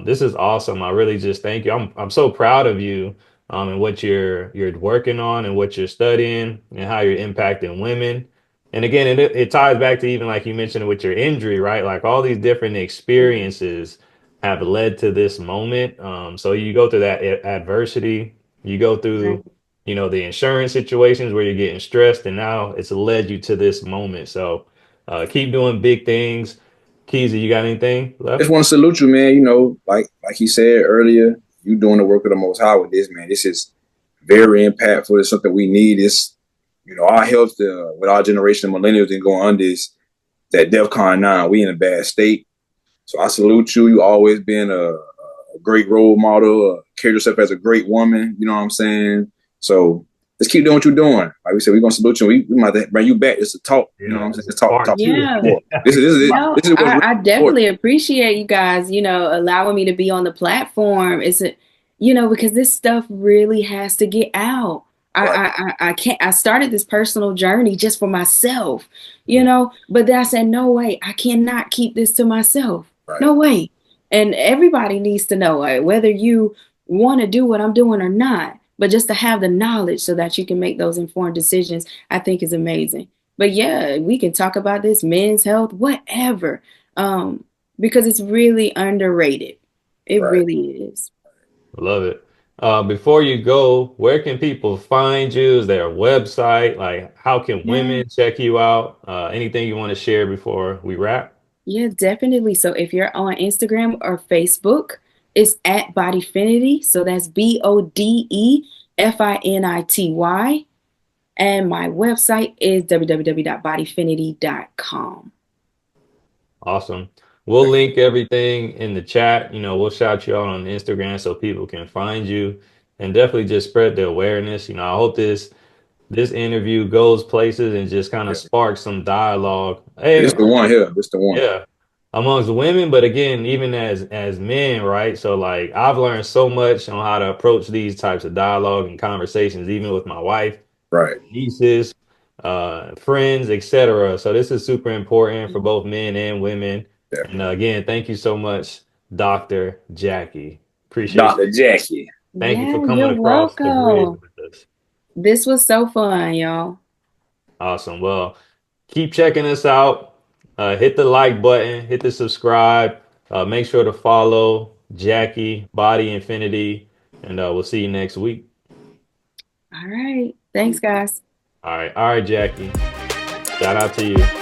This is awesome. I really just thank you. I'm so proud of you, and what you're working on and what you're studying and how you're impacting women. And again, it ties back to even like you mentioned with your injury, right? Like all these different experiences have led to this moment. So you go through that adversity, you go through, the insurance situations where you're getting stressed, and now it's led you to this moment. So keep doing big things. Keezy, you got anything left? Just want to salute you, man. Like he said earlier, you doing the work of the Most High with this, man. This is very impactful. It's something we need. It's, our health with our generation of millennials and going under is that DEFCON 9. We in a bad state. So I salute you. You always been a great role model, carry yourself as a great woman. You know what I'm saying? So let's keep doing what you're doing. Like we said, we're gonna salute you. We might bring you back just to talk. You know what I'm saying? Just talk. Yeah. More. This is No, this is what's I really definitely important. appreciate you guys, allowing me to be on the platform. Because this stuff really has to get out. Right. I can't. I started this personal journey just for myself, but then I said, no way, I cannot keep this to myself. Right. No way. And everybody needs to know, whether you want to do what I'm doing or not, but just to have the knowledge so that you can make those informed decisions, I think is amazing. But yeah, we can talk about this, men's health, whatever, because it's really underrated. It Right. really is. Love it. Before you go, where can people find you? Is there a website? Like, how can Yeah, women check you out? Anything you want to share before we wrap? yeah, definitely. So if you're on Instagram or Facebook, it's at BODEFinity. So that's BODEFINITY. And my website is www.bodefinity.com. Awesome. We'll link everything in the chat. We'll shout you out on Instagram so people can find you and definitely just spread the awareness. I hope this interview goes places and just kind of sparks some dialogue. This Hey, the one here. This the one. yeah, amongst women, but again, even as men, right? So like I've learned so much on how to approach these types of dialogue and conversations, even with my wife, Right. nieces, friends, etc. So this is super important for both men and women. And Definitely. again, thank you so much, Dr. Jackie. Appreciate you. Dr. Jackie. Thank you for Yeah, coming you're across the bridge welcome. with us. This was so fun, y'all. Awesome. Well, keep checking us out. Hit the like button, hit the subscribe. Make sure to follow Jackie, Body Infinity, and we'll see you next week. All right. Thanks, guys. All right, Jackie. Shout out to you.